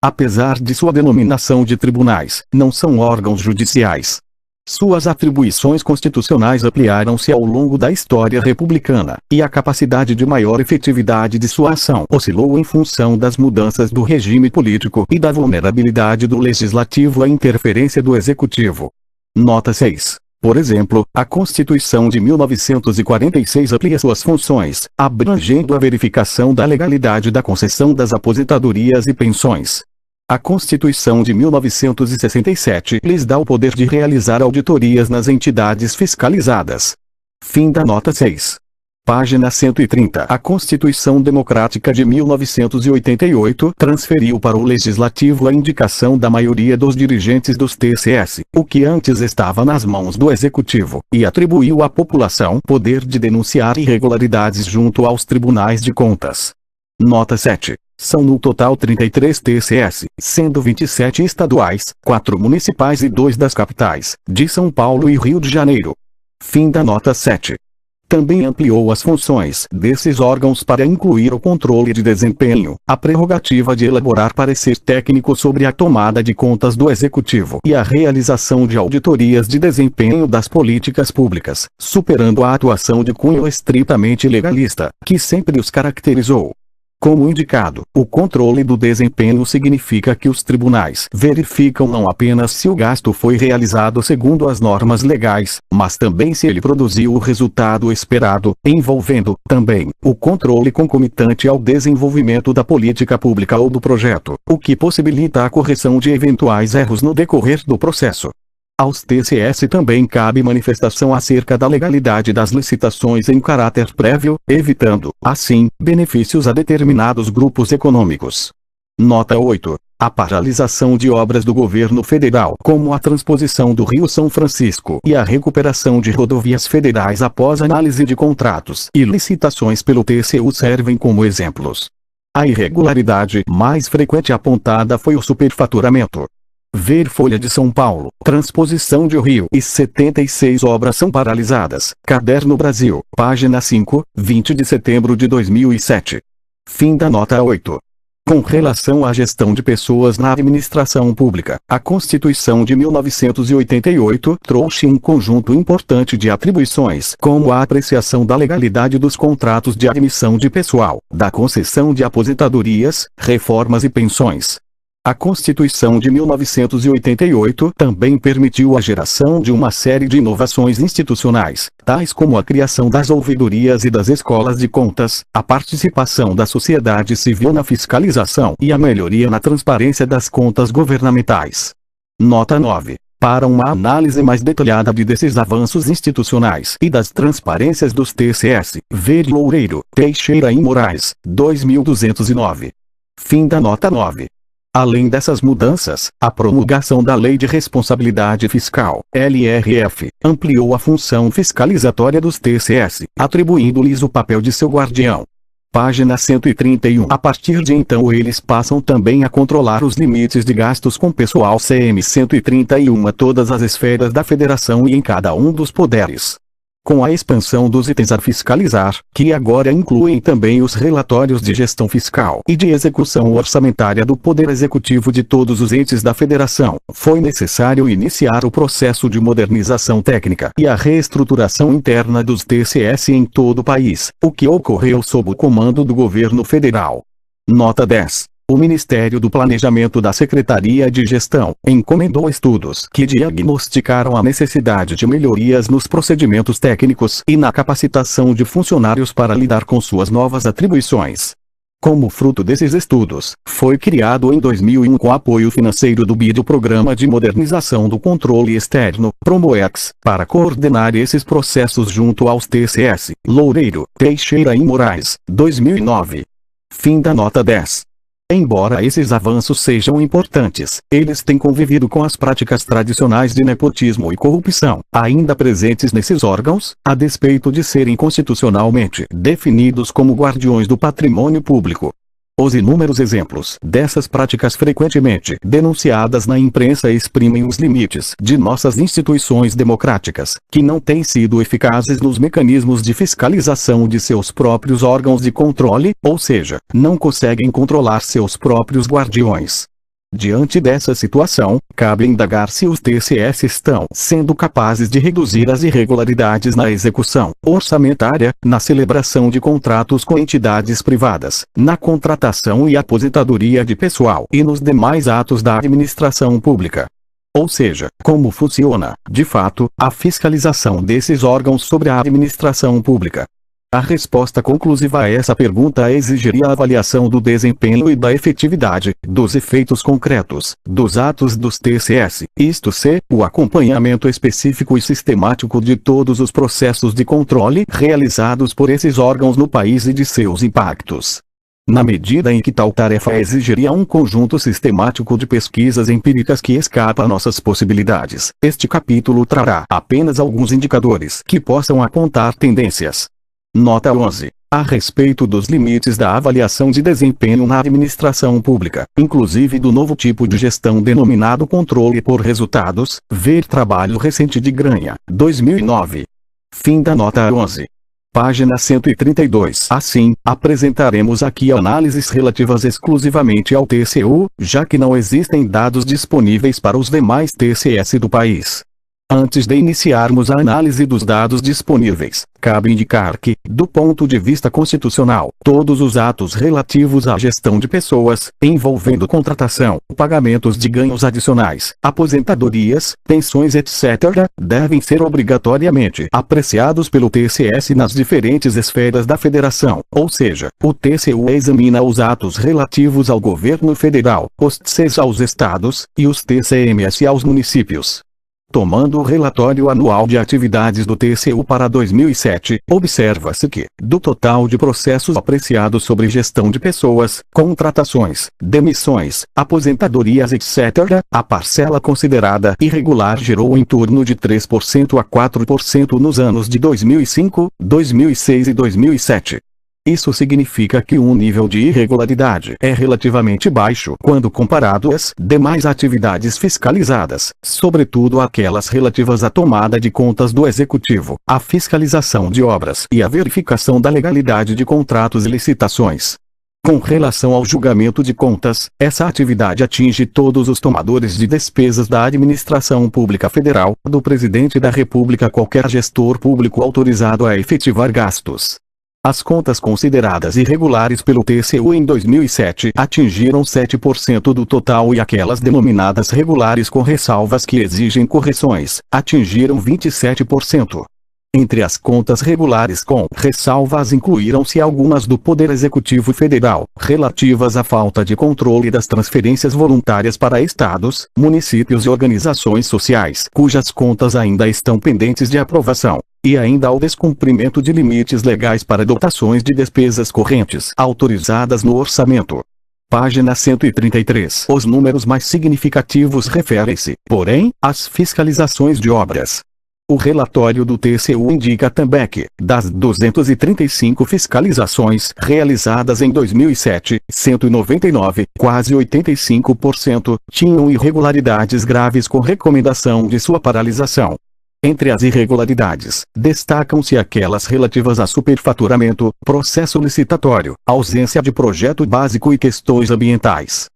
Apesar de sua denominação de tribunais, não são órgãos judiciais. Suas atribuições constitucionais ampliaram-se ao longo da história republicana, e a capacidade de maior efetividade de sua ação oscilou em função das mudanças do regime político e da vulnerabilidade do legislativo à interferência do executivo. Nota 6. Por exemplo, a Constituição de 1946 amplia suas funções, abrangendo a verificação da legalidade da concessão das aposentadorias e pensões. A Constituição de 1967 lhes dá o poder de realizar auditorias nas entidades fiscalizadas. Fim da nota 6. Página 130. A Constituição Democrática de 1988 transferiu para o Legislativo a indicação da maioria dos dirigentes dos TCS, o que antes estava nas mãos do Executivo, e atribuiu à população poder de denunciar irregularidades junto aos tribunais de contas. Nota 7. São no total 33 TCS, sendo 27 estaduais, 4 municipais e 2 das capitais, de São Paulo e Rio de Janeiro. Fim da nota 7. Também ampliou as funções desses órgãos para incluir o controle de desempenho, a prerrogativa de elaborar parecer técnico sobre a tomada de contas do Executivo e a realização de auditorias de desempenho das políticas públicas, superando a atuação de cunho estritamente legalista, que sempre os caracterizou. Como indicado, o controle do desempenho significa que os tribunais verificam não apenas se o gasto foi realizado segundo as normas legais, mas também se ele produziu o resultado esperado, envolvendo, também, o controle concomitante ao desenvolvimento da política pública ou do projeto, o que possibilita a correção de eventuais erros no decorrer do processo. Aos TCS também cabe manifestação acerca da legalidade das licitações em caráter prévio, evitando, assim, benefícios a determinados grupos econômicos. Nota 8. A paralisação de obras do governo federal, como a transposição do Rio São Francisco e a recuperação de rodovias federais após análise de contratos e licitações pelo TCU servem como exemplos. A irregularidade mais frequente apontada foi o superfaturamento. Ver Folha de São Paulo, transposição de Rio e 76 obras são paralisadas. Caderno Brasil, página 5, 20 de setembro de 2007. Fim da nota 8. Com relação à gestão de pessoas na administração pública, a Constituição de 1988 trouxe um conjunto importante de atribuições, como a apreciação da legalidade dos contratos de admissão de pessoal, da concessão de aposentadorias, reformas e pensões. A Constituição de 1988 também permitiu a geração de uma série de inovações institucionais, tais como a criação das ouvidorias e das escolas de contas, a participação da sociedade civil na fiscalização e a melhoria na transparência das contas governamentais. Nota 9. Para uma análise mais detalhada desses avanços institucionais e das transparências dos TCS, ver Loureiro, Teixeira e Moraes, 2209. Fim da nota 9. Além dessas mudanças, a promulgação da Lei de Responsabilidade Fiscal, LRF, ampliou a função fiscalizatória dos TCS, atribuindo-lhes o papel de seu guardião. Página 131. A partir de então eles passam também a controlar os limites de gastos com pessoal CM 131 todas as esferas da federação e em cada um dos poderes. Com a expansão dos itens a fiscalizar, que agora incluem também os relatórios de gestão fiscal e de execução orçamentária do Poder Executivo de todos os entes da Federação, foi necessário iniciar o processo de modernização técnica e a reestruturação interna dos TCS em todo o país, o que ocorreu sob o comando do governo federal. Nota 10. O Ministério do Planejamento da Secretaria de Gestão encomendou estudos que diagnosticaram a necessidade de melhorias nos procedimentos técnicos e na capacitação de funcionários para lidar com suas novas atribuições. Como fruto desses estudos, foi criado em 2001 com apoio financeiro do BID o Programa de Modernização do Controle Externo, Promoex, para coordenar esses processos junto aos TCS, Loureiro, Teixeira e Moraes, 2009. Fim da nota 10. Embora esses avanços sejam importantes, eles têm convivido com as práticas tradicionais de nepotismo e corrupção, ainda presentes nesses órgãos, a despeito de serem constitucionalmente definidos como guardiões do patrimônio público. Os inúmeros exemplos dessas práticas frequentemente denunciadas na imprensa exprimem os limites de nossas instituições democráticas, que não têm sido eficazes nos mecanismos de fiscalização de seus próprios órgãos de controle, ou seja, não conseguem controlar seus próprios guardiões. Diante dessa situação, cabe indagar se os TCS estão sendo capazes de reduzir as irregularidades na execução orçamentária, na celebração de contratos com entidades privadas, na contratação e aposentadoria de pessoal e nos demais atos da administração pública. Ou seja, como funciona, de fato, a fiscalização desses órgãos sobre a administração pública. A resposta conclusiva a essa pergunta exigiria a avaliação do desempenho e da efetividade, dos efeitos concretos, dos atos dos TCS, isto é, o acompanhamento específico e sistemático de todos os processos de controle realizados por esses órgãos no país e de seus impactos. Na medida em que tal tarefa exigiria um conjunto sistemático de pesquisas empíricas que escapa a nossas possibilidades, este capítulo trará apenas alguns indicadores que possam apontar tendências. Nota 11. A respeito dos limites da avaliação de desempenho na administração pública, inclusive do novo tipo de gestão denominado controle por resultados, ver trabalho recente de Granha, 2009. Fim da nota 11. Página 132. Assim, apresentaremos aqui análises relativas exclusivamente ao TCU, já que não existem dados disponíveis para os demais TCS do país. Antes de iniciarmos a análise dos dados disponíveis, cabe indicar que, do ponto de vista constitucional, todos os atos relativos à gestão de pessoas, envolvendo contratação, pagamentos de ganhos adicionais, aposentadorias, pensões etc., devem ser obrigatoriamente apreciados pelo TCS nas diferentes esferas da Federação, ou seja, o TCU examina os atos relativos ao governo federal, os TCs aos estados, e os TCMS aos municípios. Tomando o relatório anual de atividades do TCU para 2007, observa-se que, do total de processos apreciados sobre gestão de pessoas, contratações, demissões, aposentadorias etc., a parcela considerada irregular girou em torno de 3% a 4% nos anos de 2005, 2006 e 2007. Isso significa que o nível de irregularidade é relativamente baixo quando comparado às demais atividades fiscalizadas, sobretudo aquelas relativas à tomada de contas do Executivo, à fiscalização de obras e à verificação da legalidade de contratos e licitações. Com relação ao julgamento de contas, essa atividade atinge todos os tomadores de despesas da administração pública federal, do Presidente da República a qualquer gestor público autorizado a efetivar gastos. As contas consideradas irregulares pelo TCU em 2007 atingiram 7% do total e aquelas denominadas regulares com ressalvas que exigem correções, atingiram 27%. Entre as contas regulares com ressalvas incluíram-se algumas do Poder Executivo Federal, relativas à falta de controle das transferências voluntárias para estados, municípios e organizações sociais, cujas contas ainda estão pendentes de aprovação. E ainda ao descumprimento de limites legais para dotações de despesas correntes autorizadas no orçamento. Página 133. Os números mais significativos referem-se, porém, às fiscalizações de obras. O relatório do TCU indica também que, das 235 fiscalizações realizadas em 2007, 199, quase 85%, tinham irregularidades graves com recomendação de sua paralisação. Entre as irregularidades, destacam-se aquelas relativas a superfaturamento, processo licitatório, ausência de projeto básico e questões ambientais.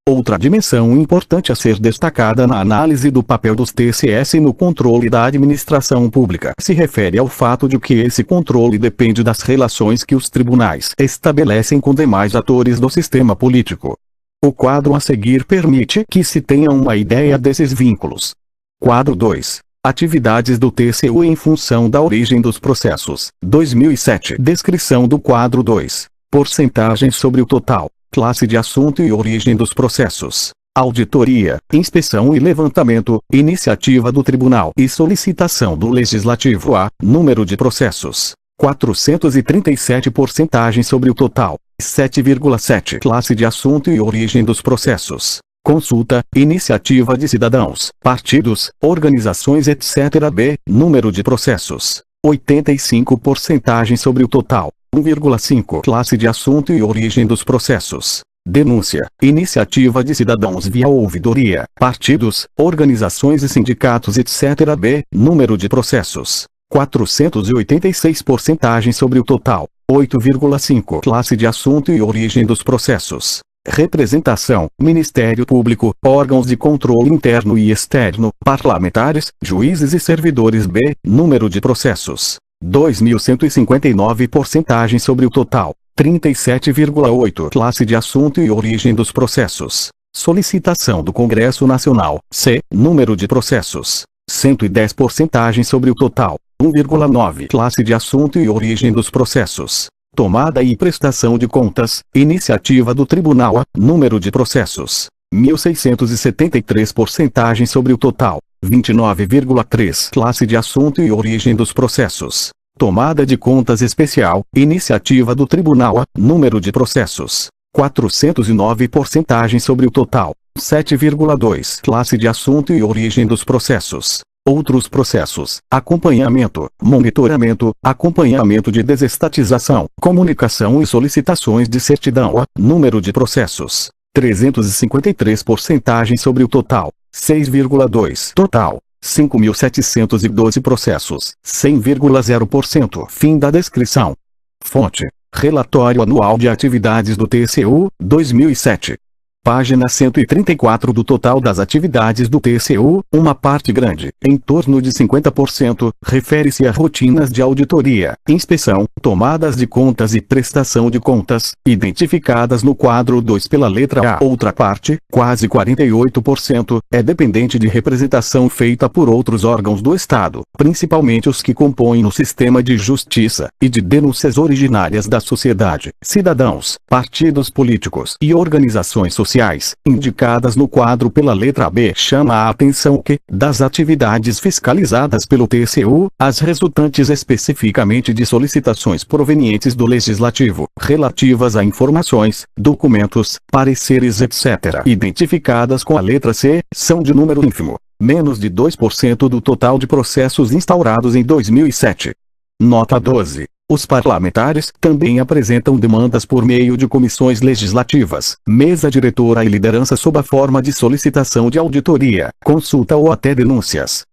Outra dimensão importante a ser destacada na análise do papel dos TCS no controle da administração pública se refere ao fato de que esse controle depende das relações que os tribunais estabelecem com demais atores do sistema político. O quadro a seguir permite que se tenha uma ideia desses vínculos. Quadro 2. Atividades do TCU em função da origem dos processos. 2007. Descrição do quadro 2. Porcentagem sobre o total. Classe de assunto e origem dos processos. Auditoria, inspeção e levantamento, iniciativa do tribunal e solicitação do legislativo a número de processos. 437 porcentagem sobre o total. 7,7 classe de assunto e origem dos processos. Consulta, iniciativa de cidadãos, partidos, organizações etc. B. Número de processos. 85 porcentagem sobre o total. 1,5 classe de assunto e origem dos processos. Denúncia, iniciativa de cidadãos via ouvidoria, partidos, organizações e sindicatos etc. B. Número de processos. 486 porcentagem sobre o total. 8,5 classe de assunto e origem dos processos. Representação, Ministério Público, órgãos de controle interno e externo, parlamentares, juízes e servidores. B. Número de processos. 2.159 porcentagem sobre o total. 37,8 classe de assunto e origem dos processos. Solicitação do Congresso Nacional. C. Número de processos. 110 porcentagem sobre o total. 1,9 classe de assunto e origem dos processos. Tomada e prestação de contas, iniciativa do Tribunal a número de processos. 1.673 porcentagem sobre o total. 29,3 classe de assunto e origem dos processos. Tomada de contas especial, iniciativa do Tribunal a número de processos. 409 porcentagem sobre o total. 7,2 classe de assunto e origem dos processos. Outros processos, acompanhamento, monitoramento, acompanhamento de desestatização, comunicação e solicitações de certidão a número de processos. 353 porcentagem sobre o total. 6,2 total. 5.712 processos. 100,0%. Fim da descrição. Fonte: Relatório Anual de Atividades do TCU, 2007. Página 134. Do total das atividades do TCU, uma parte grande, em torno de 50%, refere-se a rotinas de auditoria, inspeção, tomadas de contas e prestação de contas, identificadas no quadro 2 pela letra A. Outra parte, quase 48%, é dependente de representação feita por outros órgãos do Estado, principalmente os que compõem o sistema de justiça, e de denúncias originárias da sociedade, cidadãos, partidos políticos e organizações sociais, indicadas no quadro pela letra B. Chama a atenção que, das atividades fiscalizadas pelo TCU, as resultantes especificamente de solicitações provenientes do Legislativo, relativas a informações, documentos, pareceres etc., identificadas com a letra C, são de número ínfimo, menos de 2% do total de processos instaurados em 2007. Nota 12. Os parlamentares também apresentam demandas por meio de comissões legislativas, mesa diretora e liderança sob a forma de solicitação de auditoria, consulta ou até denúncias.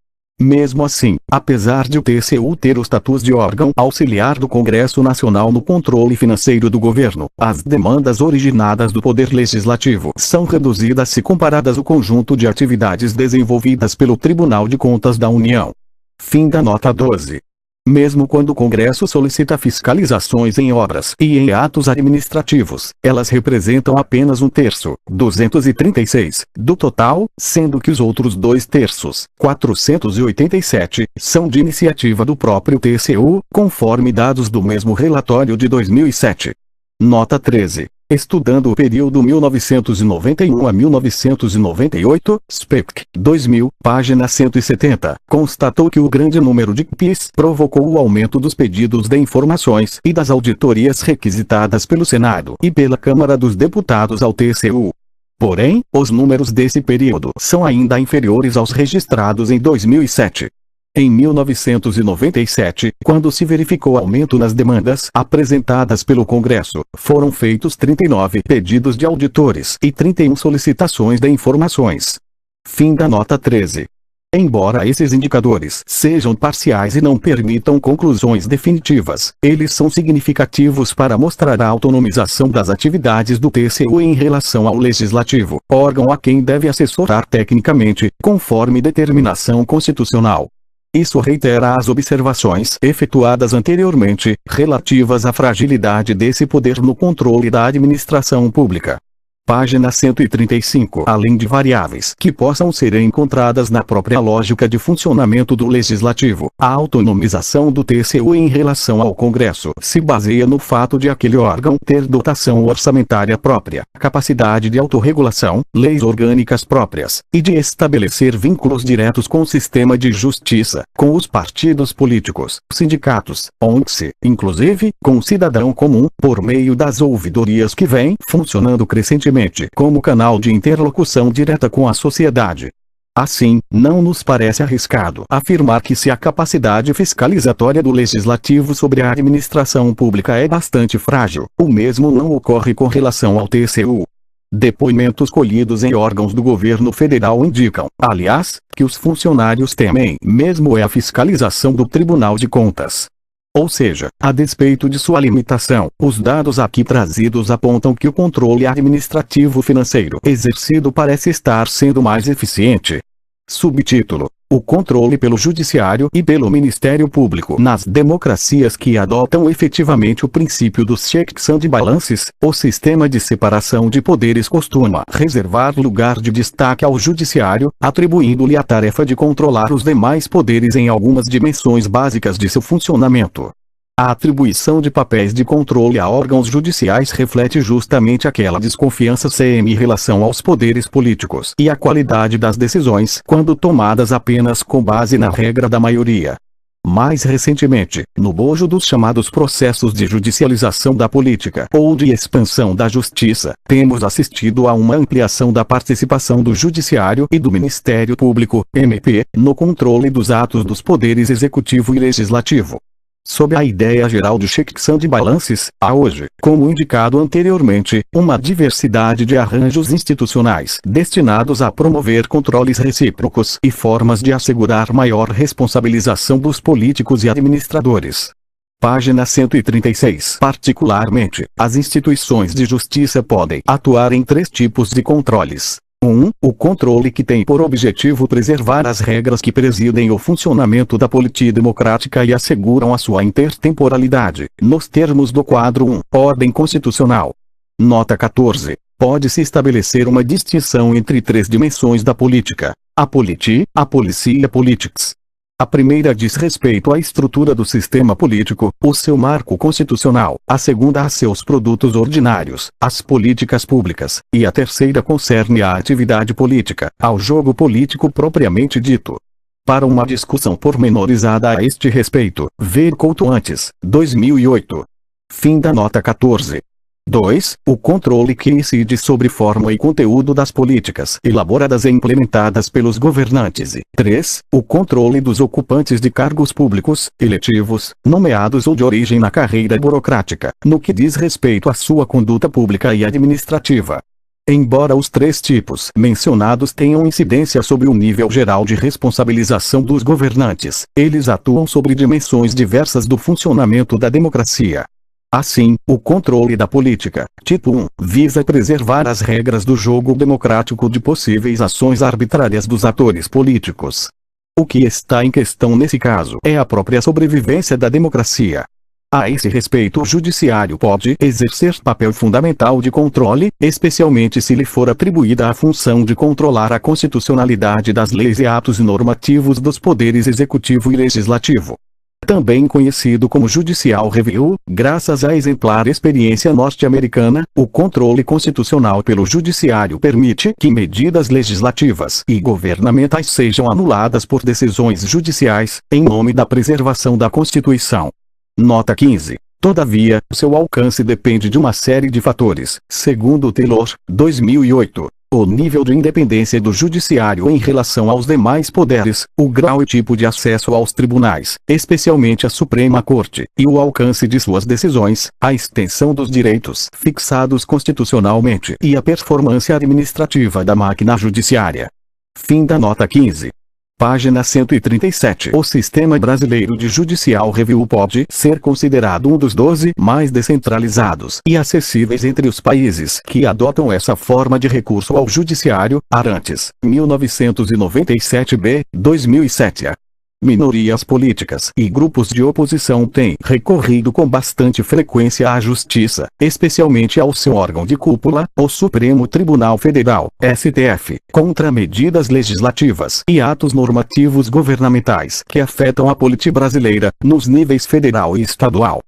Mesmo assim, apesar de o TCU ter o status de órgão auxiliar do Congresso Nacional no controle financeiro do governo, as demandas originadas do Poder Legislativo são reduzidas se comparadas ao conjunto de atividades desenvolvidas pelo Tribunal de Contas da União. Fim da nota 12. Mesmo quando o Congresso solicita fiscalizações em obras e em atos administrativos, elas representam apenas 1/3, 236, do total, sendo que os outros 2/3, 487, são de iniciativa do próprio TCU, conforme dados do mesmo relatório de 2007. Nota 13. Estudando o período 1991 a 1998, SPEC, 2000, página 170, constatou que o grande número de PIS provocou o aumento dos pedidos de informações e das auditorias requisitadas pelo Senado e pela Câmara dos Deputados ao TCU. Porém, os números desse período são ainda inferiores aos registrados em 2007. Em 1997, quando se verificou aumento nas demandas apresentadas pelo Congresso, foram feitos 39 pedidos de auditores e 31 solicitações de informações. Fim da nota 13. Embora esses indicadores sejam parciais e não permitam conclusões definitivas, eles são significativos para mostrar a autonomização das atividades do TCU em relação ao Legislativo, órgão a quem deve assessorar tecnicamente, conforme determinação constitucional. Isso reitera as observações efetuadas anteriormente, relativas à fragilidade desse poder no controle da administração pública. Página 135. Além de variáveis que possam ser encontradas na própria lógica de funcionamento do Legislativo, a autonomização do TCU em relação ao Congresso se baseia no fato de aquele órgão ter dotação orçamentária própria, capacidade de autorregulação, leis orgânicas próprias, e de estabelecer vínculos diretos com o sistema de justiça, com os partidos políticos, sindicatos, ONGs, inclusive, com o cidadão comum, por meio das ouvidorias que vêm funcionando crescentemente como canal de interlocução direta com a sociedade. Assim, não nos parece arriscado afirmar que se a capacidade fiscalizatória do Legislativo sobre a administração pública é bastante frágil, o mesmo não ocorre com relação ao TCU. Depoimentos colhidos em órgãos do governo federal indicam, aliás, que os funcionários temem mesmo a fiscalização do Tribunal de Contas. Ou seja, a despeito de sua limitação, os dados aqui trazidos apontam que o controle administrativo financeiro exercido parece estar sendo mais eficiente. Subtítulo: o controle pelo Judiciário e pelo Ministério Público nas democracias que adotam efetivamente o princípio dos checks and balances, o sistema de separação de poderes costuma reservar lugar de destaque ao Judiciário, atribuindo-lhe a tarefa de controlar os demais poderes em algumas dimensões básicas de seu funcionamento. A atribuição de papéis de controle a órgãos judiciais reflete justamente aquela desconfiança em relação aos poderes políticos e a qualidade das decisões quando tomadas apenas com base na regra da maioria. Mais recentemente, no bojo dos chamados processos de judicialização da política ou de expansão da justiça, temos assistido a uma ampliação da participação do Judiciário e do Ministério Público, MP, no controle dos atos dos poderes executivo e legislativo. Sob a ideia geral de checks and balances, há hoje, como indicado anteriormente, uma diversidade de arranjos institucionais destinados a promover controles recíprocos e formas de assegurar maior responsabilização dos políticos e administradores. Página 136. Particularmente, as instituições de justiça podem atuar em 3 tipos de controles. 1. O controle que tem por objetivo preservar as regras que presidem o funcionamento da política democrática e asseguram a sua intertemporalidade, nos termos do quadro 1, Ordem Constitucional. Nota 14. Pode-se estabelecer uma distinção entre 3 dimensões da política: a polity, a policy e a politics. A primeira diz respeito à estrutura do sistema político, o seu marco constitucional, a segunda a seus produtos ordinários, as políticas públicas, e a terceira concerne à atividade política, ao jogo político propriamente dito. Para uma discussão pormenorizada a este respeito, ver Couto antes, 2008. Fim da nota 14. 2. O controle que incide sobre forma e conteúdo das políticas elaboradas e implementadas pelos governantes. E 3. O controle dos ocupantes de cargos públicos, eletivos, nomeados ou de origem na carreira burocrática, no que diz respeito à sua conduta pública e administrativa. Embora os 3 tipos mencionados tenham incidência sobre o nível geral de responsabilização dos governantes, eles atuam sobre dimensões diversas do funcionamento da democracia. Assim, o controle da política, tipo 1, visa preservar as regras do jogo democrático de possíveis ações arbitrárias dos atores políticos. O que está em questão nesse caso é a própria sobrevivência da democracia. A esse respeito, o judiciário pode exercer papel fundamental de controle, especialmente se lhe for atribuída a função de controlar a constitucionalidade das leis e atos normativos dos poderes executivo e legislativo. Também conhecido como Judicial Review, graças à exemplar experiência norte-americana, o controle constitucional pelo judiciário permite que medidas legislativas e governamentais sejam anuladas por decisões judiciais, em nome da preservação da Constituição. Nota 15. Todavia, seu alcance depende de uma série de fatores, segundo Taylor, 2008. O nível de independência do judiciário em relação aos demais poderes, o grau e tipo de acesso aos tribunais, especialmente à Suprema Corte, e o alcance de suas decisões, a extensão dos direitos fixados constitucionalmente e a performance administrativa da máquina judiciária. Fim da nota 15. Página 137. O sistema brasileiro de judicial review pode ser considerado um dos 12 mais descentralizados e acessíveis entre os países que adotam essa forma de recurso ao judiciário. Arantes, 1997b, 2007. Minorias políticas e grupos de oposição têm recorrido com bastante frequência à Justiça, especialmente ao seu órgão de cúpula, o Supremo Tribunal Federal, STF, contra medidas legislativas e atos normativos governamentais que afetam a política brasileira, nos níveis federal e estadual.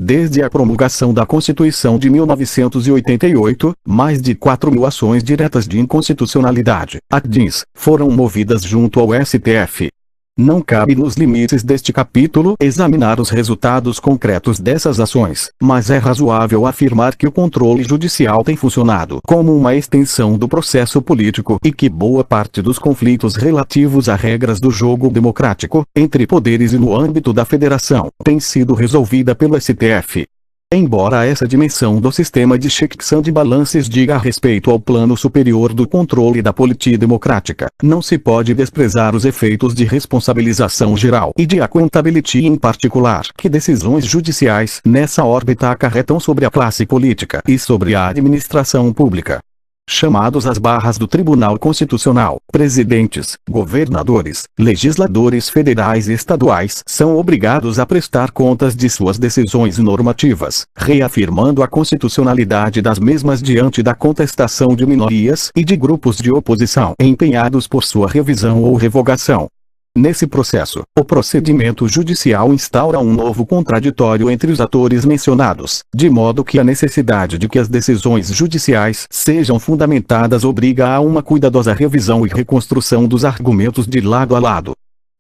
Desde a promulgação da Constituição de 1988, mais de 4.000 ações diretas de inconstitucionalidade, ADIs, foram movidas junto ao STF. Não cabe nos limites deste capítulo examinar os resultados concretos dessas ações, mas é razoável afirmar que o controle judicial tem funcionado como uma extensão do processo político e que boa parte dos conflitos relativos a regras do jogo democrático, entre poderes e no âmbito da federação, tem sido resolvida pelo STF. Embora essa dimensão do sistema de checks and balances diga respeito ao plano superior do controle da política democrática, não se pode desprezar os efeitos de responsabilização geral e de accountability em particular que decisões judiciais nessa órbita acarretam sobre a classe política e sobre a administração pública. Chamados às barras do Tribunal Constitucional, presidentes, governadores, legisladores federais e estaduais são obrigados a prestar contas de suas decisões normativas, reafirmando a constitucionalidade das mesmas diante da contestação de minorias e de grupos de oposição empenhados por sua revisão ou revogação. Nesse processo, o procedimento judicial instaura um novo contraditório entre os atores mencionados, de modo que a necessidade de que as decisões judiciais sejam fundamentadas obriga a uma cuidadosa revisão e reconstrução dos argumentos de lado a lado.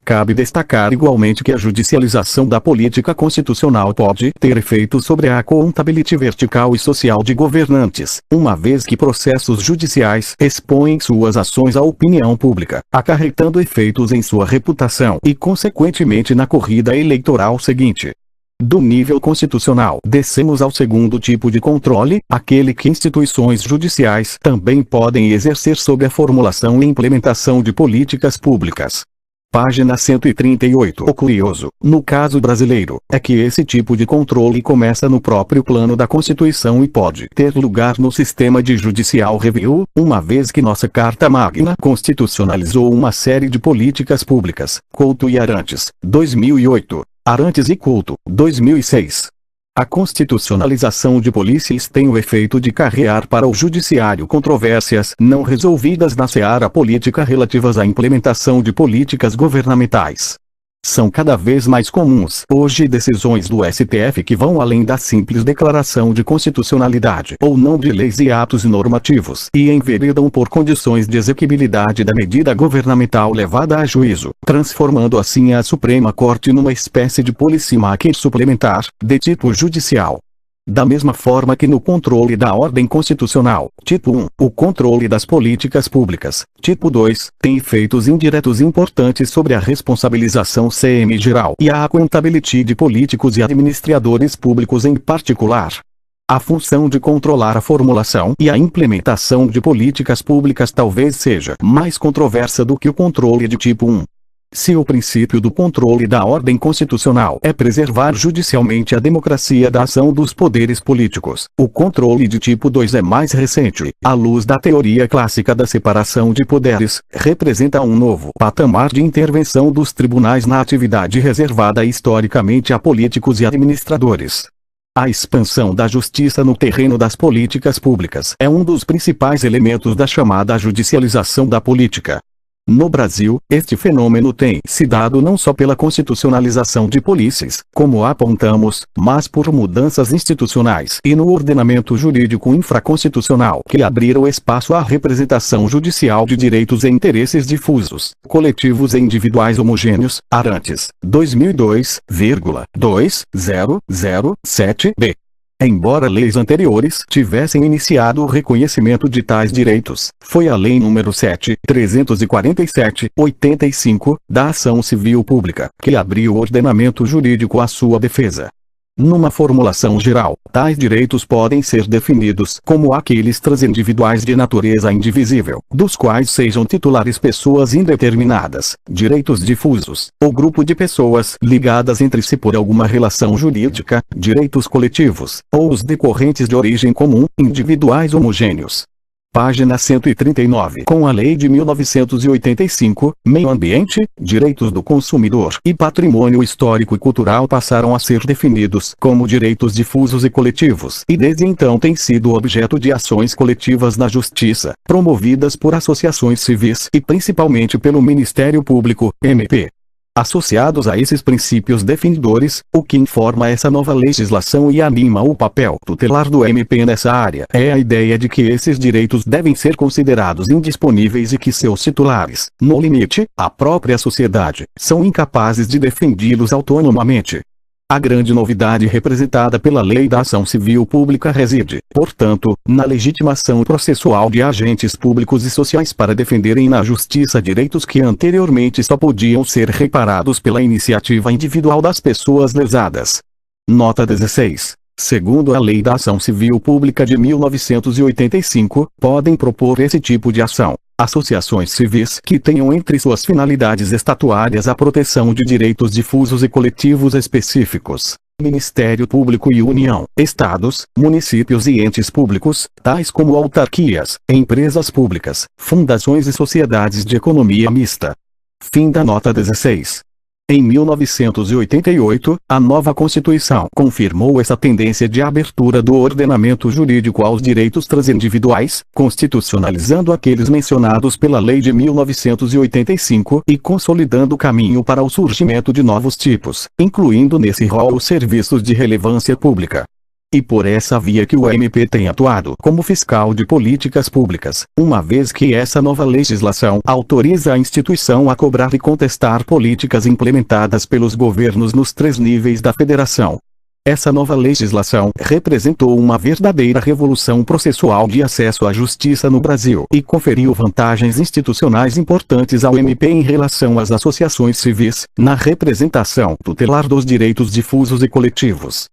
Cabe destacar igualmente que a judicialização da política constitucional pode ter efeito sobre a accountability vertical e social de governantes, uma vez que processos judiciais expõem suas ações à opinião pública, acarretando efeitos em sua reputação e consequentemente na corrida eleitoral seguinte. Do nível constitucional, descemos ao segundo tipo de controle, aquele que instituições judiciais também podem exercer sobre a formulação e implementação de políticas públicas. Página 138. O curioso, no caso brasileiro, é que esse tipo de controle começa no próprio plano da Constituição e pode ter lugar no sistema de judicial review, uma vez que nossa Carta Magna constitucionalizou uma série de políticas públicas. Couto e Arantes, 2008. Arantes e Couto, 2006. A constitucionalização de polícias tem o efeito de carrear para o judiciário controvérsias não resolvidas na seara política relativas à implementação de políticas governamentais. São cada vez mais comuns hoje decisões do STF que vão além da simples declaração de constitucionalidade ou não de leis e atos normativos e enveredam por condições de exequibilidade da medida governamental levada a juízo, transformando assim a Suprema Corte numa espécie de policymaker suplementar, de tipo judicial. Da mesma forma que no controle da ordem constitucional, tipo 1, o controle das políticas públicas, tipo 2, tem efeitos indiretos importantes sobre a responsabilização CM geral e a accountability de políticos e administradores públicos em particular. A função de controlar a formulação e a implementação de políticas públicas talvez seja mais controversa do que o controle de tipo 1. Se o princípio do controle da ordem constitucional é preservar judicialmente a democracia da ação dos poderes políticos, o controle de tipo 2 é mais recente, à luz da teoria clássica da separação de poderes, representa um novo patamar de intervenção dos tribunais na atividade reservada historicamente a políticos e administradores. A expansão da justiça no terreno das políticas públicas é um dos principais elementos da chamada judicialização da política. No Brasil, este fenômeno tem se dado não só pela constitucionalização de polícias, como apontamos, mas por mudanças institucionais e no ordenamento jurídico infraconstitucional que abriram espaço à representação judicial de direitos e interesses difusos, coletivos e individuais homogêneos. Arantes, 2002,2007b. Embora leis anteriores tivessem iniciado o reconhecimento de tais direitos, foi a Lei nº 7.347/85, da Ação Civil Pública, que abriu o ordenamento jurídico à sua defesa. Numa formulação geral, tais direitos podem ser definidos como aqueles transindividuais de natureza indivisível, dos quais sejam titulares pessoas indeterminadas, direitos difusos, ou grupo de pessoas ligadas entre si por alguma relação jurídica, direitos coletivos, ou os decorrentes de origem comum, individuais homogêneos. Página 139. Com a Lei de 1985, Meio Ambiente, Direitos do Consumidor e Patrimônio Histórico e Cultural passaram a ser definidos como direitos difusos e coletivos, e desde então têm sido objeto de ações coletivas na Justiça, promovidas por associações civis e principalmente pelo Ministério Público, MP. Associados a esses princípios definidores, o que informa essa nova legislação e anima o papel tutelar do MP nessa área é a ideia de que esses direitos devem ser considerados indisponíveis e que seus titulares, no limite, a própria sociedade, são incapazes de defendê-los autonomamente. A grande novidade representada pela Lei da Ação Civil Pública reside, portanto, na legitimação processual de agentes públicos e sociais para defenderem na Justiça direitos que anteriormente só podiam ser reparados pela iniciativa individual das pessoas lesadas. Nota 16. Segundo a Lei da Ação Civil Pública de 1985, podem propor esse tipo de ação associações civis que tenham entre suas finalidades estatuárias a proteção de direitos difusos e coletivos específicos. Ministério Público e União, Estados, municípios e entes públicos, tais como autarquias, empresas públicas, fundações e sociedades de economia mista. Fim da nota 16. Em 1988, a nova Constituição confirmou essa tendência de abertura do ordenamento jurídico aos direitos transindividuais, constitucionalizando aqueles mencionados pela Lei de 1985 e consolidando o caminho para o surgimento de novos tipos, incluindo nesse rol os serviços de relevância pública. E por essa via que o MP tem atuado como fiscal de políticas públicas, uma vez que essa nova legislação autoriza a instituição a cobrar e contestar políticas implementadas pelos governos nos 3 níveis da federação. Essa nova legislação representou uma verdadeira revolução processual de acesso à justiça no Brasil e conferiu vantagens institucionais importantes ao MP em relação às associações civis, na representação tutelar dos direitos difusos e coletivos.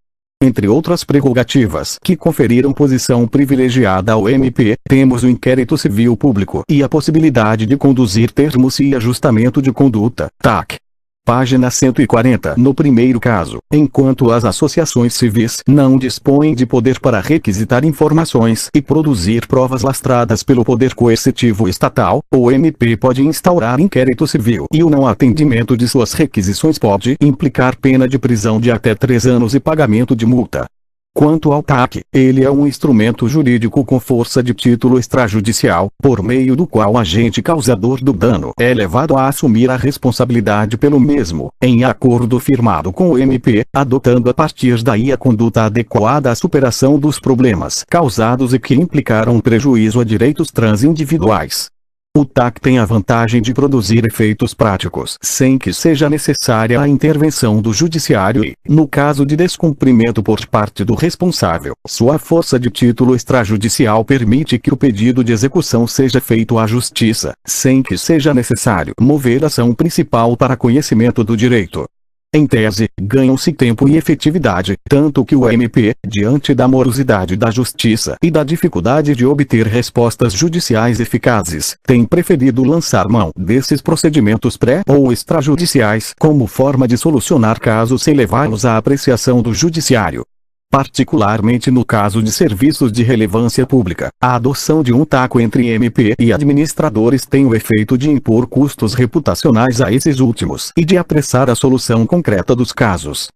Entre outras prerrogativas que conferiram posição privilegiada ao MP, temos o inquérito civil público e a possibilidade de conduzir termos e ajustamento de conduta, TAC. Página 140. No primeiro caso, enquanto as associações civis não dispõem de poder para requisitar informações e produzir provas lastradas pelo poder coercitivo estatal, o MP pode instaurar inquérito civil e o não atendimento de suas requisições pode implicar pena de prisão de até 3 anos e pagamento de multa. Quanto ao TAC, ele é um instrumento jurídico com força de título extrajudicial, por meio do qual o agente causador do dano é levado a assumir a responsabilidade pelo mesmo, em acordo firmado com o MP, adotando a partir daí a conduta adequada à superação dos problemas causados e que implicaram prejuízo a direitos transindividuais. O TAC tem a vantagem de produzir efeitos práticos sem que seja necessária a intervenção do judiciário e, no caso de descumprimento por parte do responsável, sua força de título extrajudicial permite que o pedido de execução seja feito à justiça, sem que seja necessário mover ação principal para conhecimento do direito. Em tese, ganham-se tempo e efetividade, tanto que o MP, diante da morosidade da justiça e da dificuldade de obter respostas judiciais eficazes, tem preferido lançar mão desses procedimentos pré- ou extrajudiciais como forma de solucionar casos sem levá-los à apreciação do judiciário. Particularmente no caso de serviços de relevância pública, a adoção de um TAC entre MP e administradores tem o efeito de impor custos reputacionais a esses últimos e de apressar a solução concreta dos casos.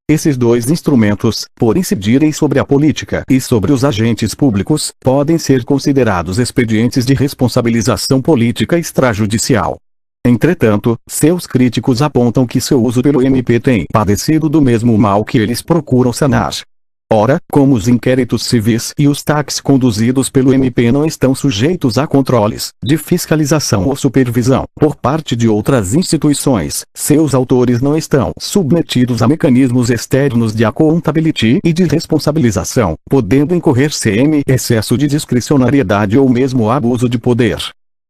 Esses 2 instrumentos, por incidirem sobre a política e sobre os agentes públicos, podem ser considerados expedientes de responsabilização política extrajudicial. Entretanto, seus críticos apontam que seu uso pelo MP tem padecido do mesmo mal que eles procuram sanar. Ora, como os inquéritos civis e os TACs conduzidos pelo MP não estão sujeitos a controles, de fiscalização ou supervisão, por parte de outras instituições, seus autores não estão submetidos a mecanismos externos de accountability e de responsabilização, podendo incorrer-se em excesso de discricionariedade ou mesmo abuso de poder.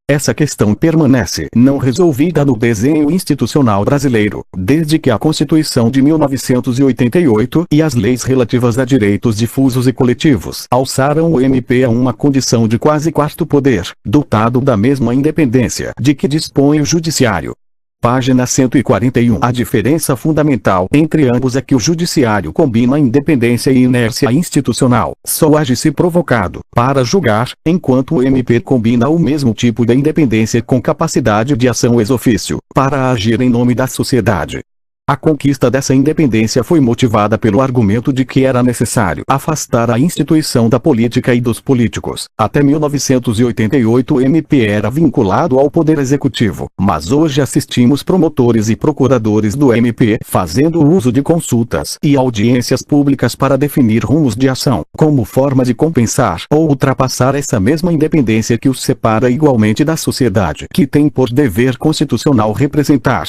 Essa questão permanece não resolvida no desenho institucional brasileiro, desde que a Constituição de 1988 e as leis relativas a direitos difusos e coletivos alçaram o MP a uma condição de quase quarto poder, dotado da mesma independência de que dispõe o Judiciário. Página 141. A diferença fundamental entre ambos é que o Judiciário combina independência e inércia institucional, só age se provocado, para julgar, enquanto o MP combina o mesmo tipo de independência com capacidade de ação ex officio, para agir em nome da sociedade. A conquista dessa independência foi motivada pelo argumento de que era necessário afastar a instituição da política e dos políticos. Até 1988 o MP era vinculado ao Poder Executivo, mas hoje assistimos promotores e procuradores do MP fazendo uso de consultas e audiências públicas para definir rumos de ação, como forma de compensar ou ultrapassar essa mesma independência que os separa igualmente da sociedade, que tem por dever constitucional representar.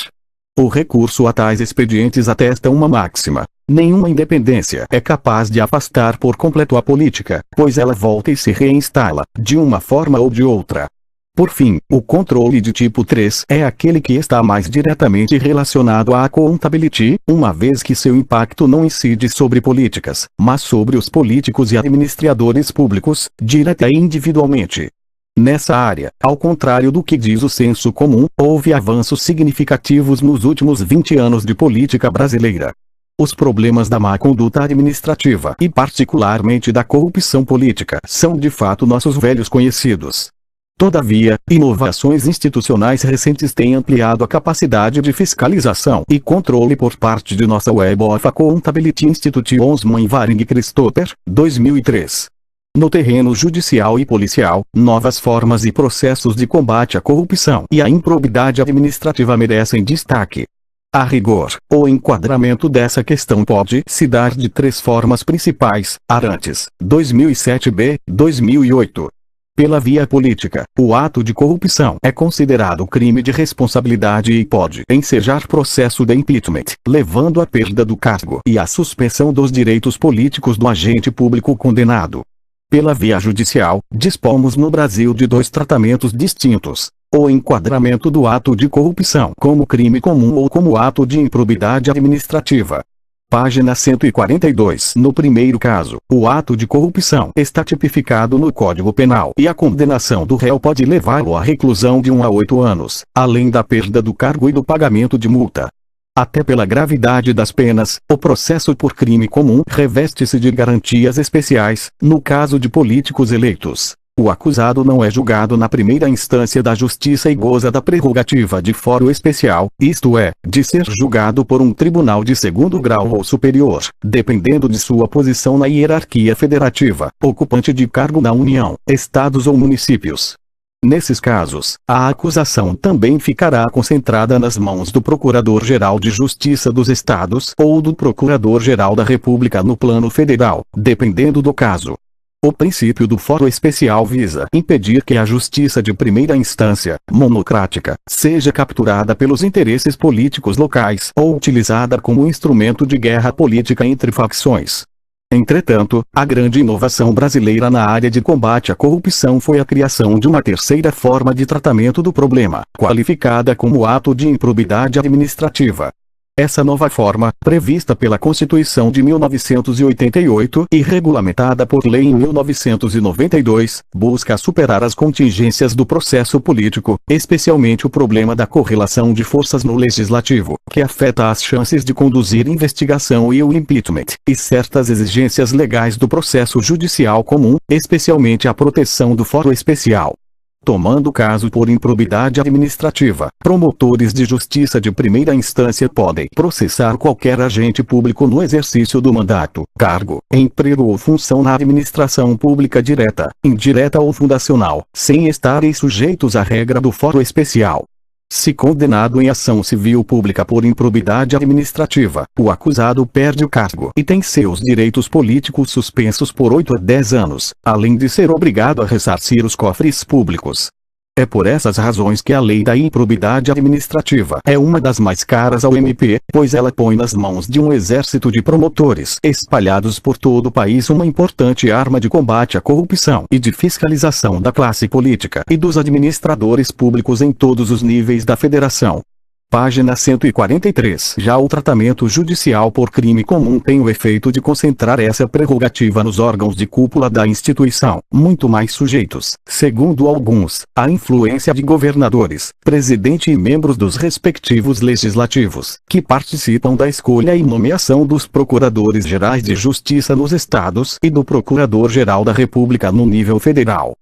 O recurso a tais expedientes atesta uma máxima: nenhuma independência é capaz de afastar por completo a política, pois ela volta e se reinstala, de uma forma ou de outra. Por fim, o controle de tipo 3 é aquele que está mais diretamente relacionado à accountability, uma vez que seu impacto não incide sobre políticas, mas sobre os políticos e administradores públicos, direta e individualmente. Nessa área, ao contrário do que diz o senso comum, houve avanços significativos nos últimos 20 anos de política brasileira. Os problemas da má conduta administrativa e particularmente da corrupção política são de fato nossos velhos conhecidos. Todavia, inovações institucionais recentes têm ampliado a capacidade de fiscalização e controle por parte de nossa Web of Accountability Institute Osman Waring Christopher, 2003. No terreno judicial e policial, novas formas e processos de combate à corrupção e à improbidade administrativa merecem destaque. A rigor, o enquadramento dessa questão pode se dar de três formas principais: Arantes, 2007b, 2008. Pela via política, o ato de corrupção é considerado crime de responsabilidade e pode ensejar processo de impeachment, levando à perda do cargo e à suspensão dos direitos políticos do agente público condenado. Pela via judicial, dispomos no Brasil de dois tratamentos distintos: o enquadramento do ato de corrupção como crime comum ou como ato de improbidade administrativa. Página 142. No primeiro caso, o ato de corrupção está tipificado no Código Penal e a condenação do réu pode levá-lo à reclusão de 1 a 8 anos, além da perda do cargo e do pagamento de multa. Até pela gravidade das penas, o processo por crime comum reveste-se de garantias especiais, no caso de políticos eleitos. O acusado não é julgado na primeira instância da justiça e goza da prerrogativa de fórum especial, isto é, de ser julgado por um tribunal de segundo grau ou superior, dependendo de sua posição na hierarquia federativa, ocupante de cargo na União, estados ou municípios. Nesses casos, a acusação também ficará concentrada nas mãos do Procurador-Geral de Justiça dos Estados ou do Procurador-Geral da República no plano federal, dependendo do caso. O princípio do fórum especial visa impedir que a justiça de primeira instância, monocrática, seja capturada pelos interesses políticos locais ou utilizada como instrumento de guerra política entre facções. Entretanto, a grande inovação brasileira na área de combate à corrupção foi a criação de uma terceira forma de tratamento do problema, qualificada como ato de improbidade administrativa. Essa nova forma, prevista pela Constituição de 1988 e regulamentada por lei em 1992, busca superar as contingências do processo político, especialmente o problema da correlação de forças no legislativo, que afeta as chances de conduzir investigação e o impeachment, e certas exigências legais do processo judicial comum, especialmente a proteção do fórum especial. Tomando o caso por improbidade administrativa, promotores de justiça de primeira instância podem processar qualquer agente público no exercício do mandato, cargo, emprego ou função na administração pública direta, indireta ou fundacional, sem estarem sujeitos à regra do fórum especial. Se condenado em ação civil pública por improbidade administrativa, o acusado perde o cargo e tem seus direitos políticos suspensos por 8 a 10 anos, além de ser obrigado a ressarcir os cofres públicos. É por essas razões que a lei da improbidade administrativa é uma das mais caras ao MP, pois ela põe nas mãos de um exército de promotores espalhados por todo o país uma importante arma de combate à corrupção e de fiscalização da classe política e dos administradores públicos em todos os níveis da federação. Página 143. Já o tratamento judicial por crime comum tem o efeito de concentrar essa prerrogativa nos órgãos de cúpula da instituição, muito mais sujeitos, segundo alguns, à influência de governadores, presidente e membros dos respectivos legislativos, que participam da escolha e nomeação dos procuradores gerais de justiça nos estados e do Procurador-Geral da República no nível federal.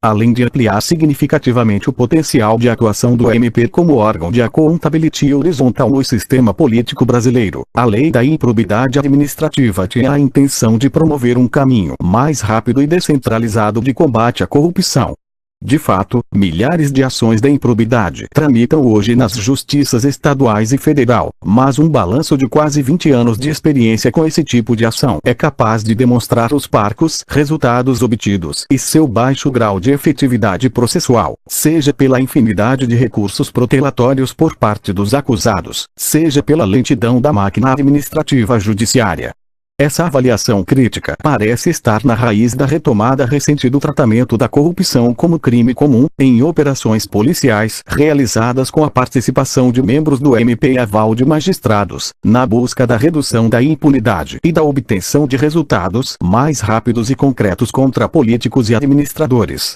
Além de ampliar significativamente o potencial de atuação do MP como órgão de accountability horizontal no sistema político brasileiro, a lei da improbidade administrativa tinha a intenção de promover um caminho mais rápido e descentralizado de combate à corrupção. De fato, milhares de ações de improbidade tramitam hoje nas justiças estaduais e federal, mas um balanço de quase 20 anos de experiência com esse tipo de ação é capaz de demonstrar os parcos resultados obtidos e seu baixo grau de efetividade processual, seja pela infinidade de recursos protelatórios por parte dos acusados, seja pela lentidão da máquina administrativa judiciária. Essa avaliação crítica parece estar na raiz da retomada recente do tratamento da corrupção como crime comum, em operações policiais realizadas com a participação de membros do MP e aval de magistrados, na busca da redução da impunidade e da obtenção de resultados mais rápidos e concretos contra políticos e administradores.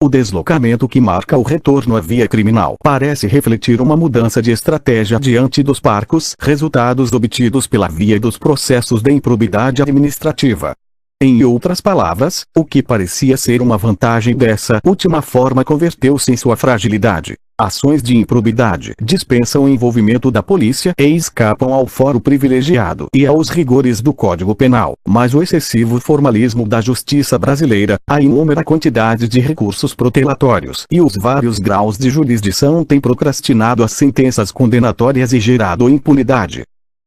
O deslocamento que marca o retorno à via criminal parece refletir uma mudança de estratégia diante dos parcos resultados obtidos pela via dos processos de improbidade administrativa. Em outras palavras, o que parecia ser uma vantagem dessa última forma converteu-se em sua fragilidade. Ações de improbidade dispensam o envolvimento da polícia e escapam ao foro privilegiado e aos rigores do Código Penal, mas o excessivo formalismo da justiça brasileira, a inúmera quantidade de recursos protelatórios e os vários graus de jurisdição têm procrastinado as sentenças condenatórias e gerado impunidade.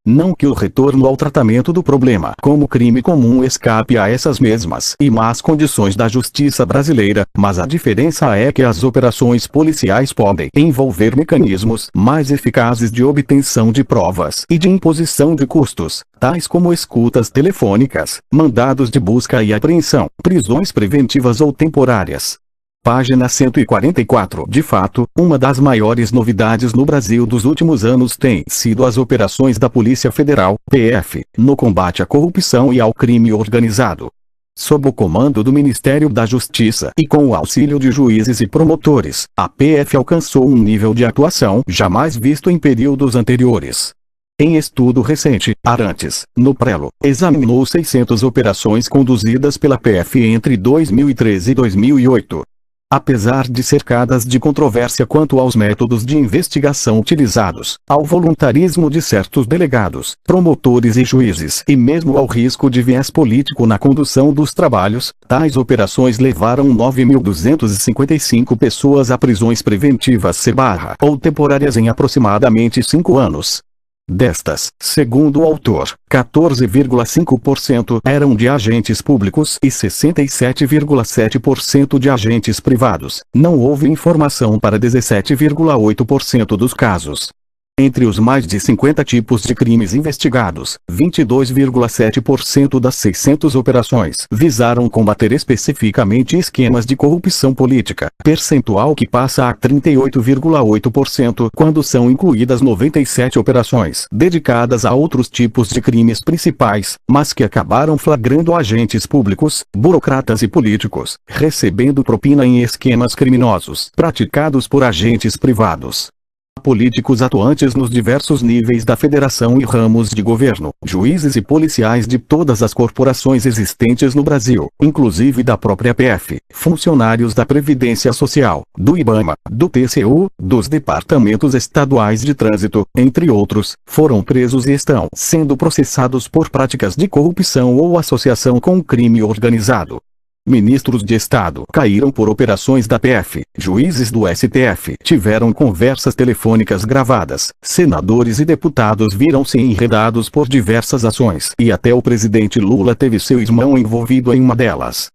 Não que o retorno ao tratamento do problema como crime comum escape a essas mesmas e más condições da justiça brasileira, mas a diferença é que as operações policiais podem envolver mecanismos mais eficazes de obtenção de provas e de imposição de custos, tais como escutas telefônicas, mandados de busca e apreensão, prisões preventivas ou temporárias. Página 144. De fato, uma das maiores novidades no Brasil dos últimos anos tem sido as operações da Polícia Federal, PF, no combate à corrupção e ao crime organizado. Sob o comando do Ministério da Justiça e com o auxílio de juízes e promotores, a PF alcançou um nível de atuação jamais visto em períodos anteriores. Em estudo recente, Arantes, no Prelo, examinou 600 operações conduzidas pela PF entre 2013 e 2008. Apesar de cercadas de controvérsia quanto aos métodos de investigação utilizados, ao voluntarismo de certos delegados, promotores e juízes e mesmo ao risco de viés político na condução dos trabalhos, tais operações levaram 9.255 pessoas a prisões preventivas ou temporárias em aproximadamente 5 anos. Destas, segundo o autor, 14,5% eram de agentes públicos e 67,7% de agentes privados. Não houve informação para 17,8% dos casos. Entre os mais de 50 tipos de crimes investigados, 22,7% das 600 operações visaram combater especificamente esquemas de corrupção política, percentual que passa a 38,8% quando são incluídas 97 operações dedicadas a outros tipos de crimes principais, mas que acabaram flagrando agentes públicos, burocratas e políticos, recebendo propina em esquemas criminosos praticados por agentes privados. Políticos atuantes nos diversos níveis da federação e ramos de governo, juízes e policiais de todas as corporações existentes no Brasil, inclusive da própria PF, funcionários da Previdência Social, do IBAMA, do TCU, dos departamentos estaduais de trânsito, entre outros, foram presos e estão sendo processados por práticas de corrupção ou associação com crime organizado. Ministros de Estado caíram por operações da PF, juízes do STF tiveram conversas telefônicas gravadas, senadores e deputados viram-se enredados por diversas ações e até o presidente Lula teve seu irmão envolvido em uma delas.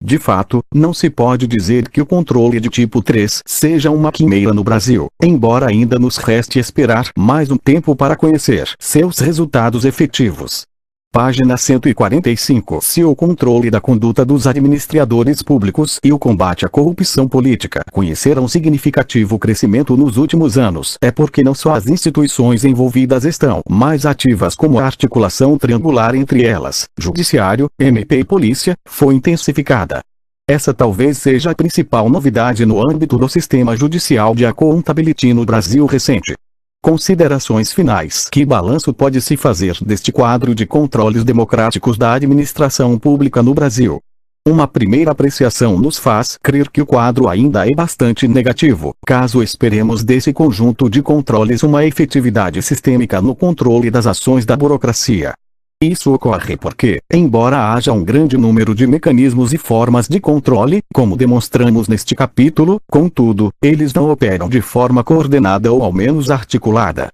De fato, não se pode dizer que o controle de tipo 3 seja uma quimera no Brasil, embora ainda nos reste esperar mais um tempo para conhecer seus resultados efetivos. Página 145. Se o controle da conduta dos administradores públicos e o combate à corrupção política conheceram significativo crescimento nos últimos anos, é porque não só as instituições envolvidas estão mais ativas, como a articulação triangular entre elas, Judiciário, MP e Polícia, foi intensificada. Essa talvez seja a principal novidade no âmbito do sistema judicial de accountability no Brasil recente. Considerações finais. Que balanço pode-se fazer deste quadro de controles democráticos da administração pública no Brasil? Uma primeira apreciação nos faz crer que o quadro ainda é bastante negativo, caso esperemos desse conjunto de controles uma efetividade sistêmica no controle das ações da burocracia. Isso ocorre porque, embora haja um grande número de mecanismos e formas de controle, como demonstramos neste capítulo, contudo, eles não operam de forma coordenada ou ao menos articulada.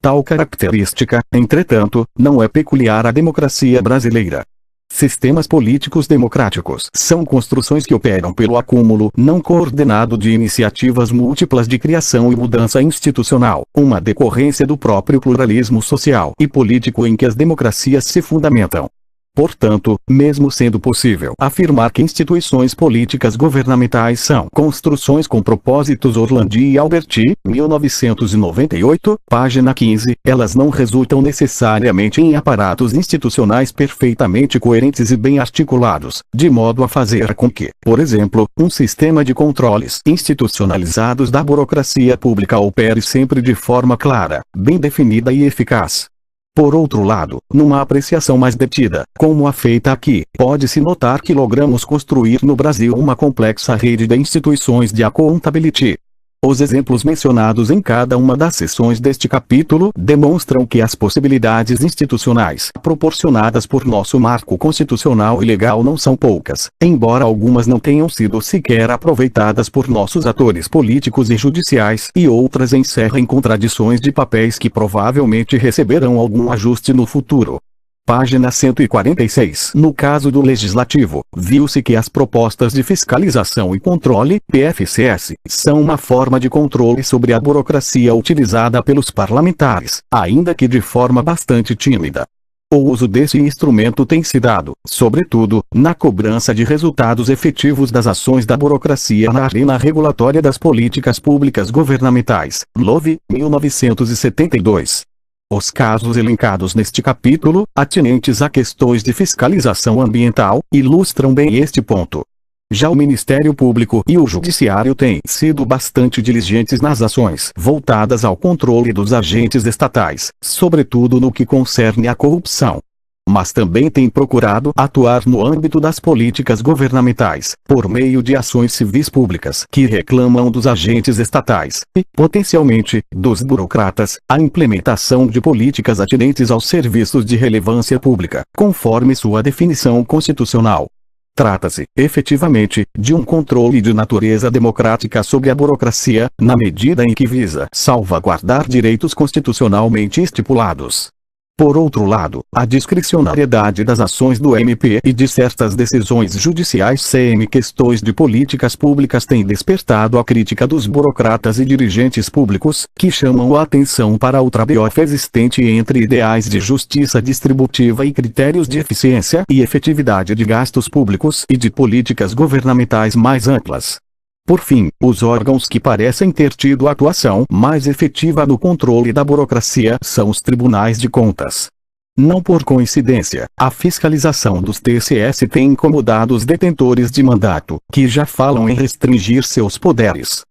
Tal característica, entretanto, não é peculiar à democracia brasileira. Sistemas políticos democráticos são construções que operam pelo acúmulo não coordenado de iniciativas múltiplas de criação e mudança institucional, uma decorrência do próprio pluralismo social e político em que as democracias se fundamentam. Portanto, mesmo sendo possível afirmar que instituições políticas governamentais são construções com propósitos Orlandi e Alberti, 1998, página 15, elas não resultam necessariamente em aparatos institucionais perfeitamente coerentes e bem articulados, de modo a fazer com que, por exemplo, um sistema de controles institucionalizados da burocracia pública opere sempre de forma clara, bem definida e eficaz. Por outro lado, numa apreciação mais detida, como a feita aqui, pode-se notar que logramos construir no Brasil uma complexa rede de instituições de accountability. Os exemplos mencionados em cada uma das seções deste capítulo demonstram que as possibilidades institucionais proporcionadas por nosso marco constitucional e legal não são poucas, embora algumas não tenham sido sequer aproveitadas por nossos atores políticos e judiciais, e outras encerrem contradições de papéis que provavelmente receberão algum ajuste no futuro. Página 146. No caso do Legislativo, viu-se que as propostas de fiscalização e controle, PFCS, são uma forma de controle sobre a burocracia utilizada pelos parlamentares, ainda que de forma bastante tímida. O uso desse instrumento tem se dado, sobretudo, na cobrança de resultados efetivos das ações da burocracia na arena regulatória das políticas públicas governamentais, LOV, 1972. Os casos elencados neste capítulo, atinentes a questões de fiscalização ambiental, ilustram bem este ponto. Já o Ministério Público e o Judiciário têm sido bastante diligentes nas ações voltadas ao controle dos agentes estatais, sobretudo no que concerne à corrupção. Mas também tem procurado atuar no âmbito das políticas governamentais, por meio de ações civis públicas que reclamam dos agentes estatais, e, potencialmente, dos burocratas, a implementação de políticas atinentes aos serviços de relevância pública, conforme sua definição constitucional. Trata-se, efetivamente, de um controle de natureza democrática sobre a burocracia, na medida em que visa salvaguardar direitos constitucionalmente estipulados. Por outro lado, a discricionariedade das ações do MP e de certas decisões judiciais CM questões de políticas públicas tem despertado a crítica dos burocratas e dirigentes públicos, que chamam a atenção para o trade-off existente entre ideais de justiça distributiva e critérios de eficiência e efetividade de gastos públicos e de políticas governamentais mais amplas. Por fim, os órgãos que parecem ter tido atuação mais efetiva no controle da burocracia são os tribunais de contas. Não por coincidência, a fiscalização dos TCS tem incomodado os detentores de mandato, que já falam em restringir seus poderes.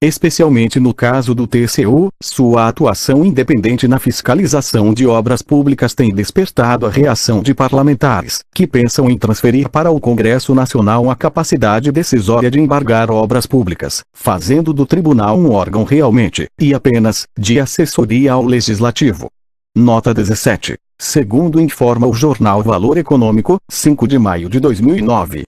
Especialmente no caso do TCU, sua atuação independente na fiscalização de obras públicas tem despertado a reação de parlamentares, que pensam em transferir para o Congresso Nacional a capacidade decisória de embargar obras públicas, fazendo do tribunal um órgão realmente, e apenas, de assessoria ao Legislativo. Nota 17. Segundo informa o jornal Valor Econômico, 5 de maio de 2009.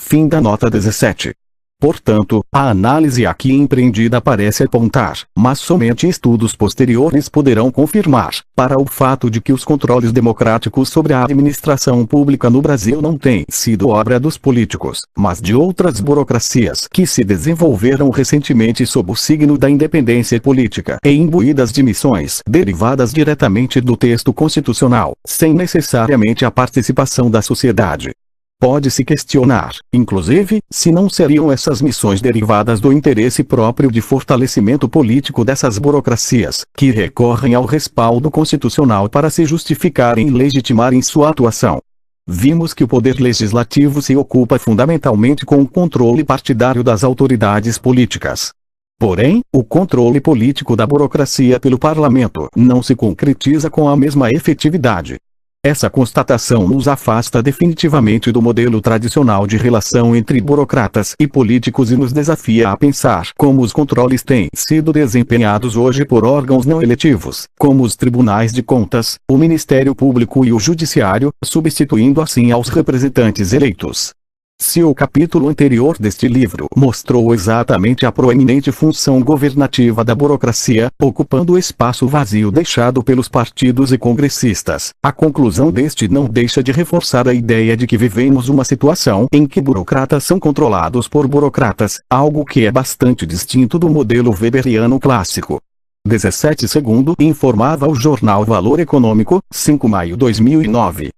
Fim da nota 17. Portanto, a análise aqui empreendida parece apontar, mas somente estudos posteriores poderão confirmar, para o fato de que os controles democráticos sobre a administração pública no Brasil não têm sido obra dos políticos, mas de outras burocracias que se desenvolveram recentemente sob o signo da independência política e imbuídas de missões derivadas diretamente do texto constitucional, sem necessariamente a participação da sociedade. Pode-se questionar, inclusive, se não seriam essas missões derivadas do interesse próprio de fortalecimento político dessas burocracias, que recorrem ao respaldo constitucional para se justificarem e legitimarem sua atuação. Vimos que o poder legislativo se ocupa fundamentalmente com o controle partidário das autoridades políticas. Porém, o controle político da burocracia pelo parlamento não se concretiza com a mesma efetividade. Essa constatação nos afasta definitivamente do modelo tradicional de relação entre burocratas e políticos e nos desafia a pensar como os controles têm sido desempenhados hoje por órgãos não eletivos, como os tribunais de contas, o Ministério Público e o Judiciário, substituindo assim aos representantes eleitos. Se o capítulo anterior deste livro mostrou exatamente a proeminente função governativa da burocracia, ocupando o espaço vazio deixado pelos partidos e congressistas, a conclusão deste não deixa de reforçar a ideia de que vivemos uma situação em que burocratas são controlados por burocratas, algo que é bastante distinto do modelo weberiano clássico. 17 segundo, informava o jornal Valor Econômico, 5 de maio de 2009.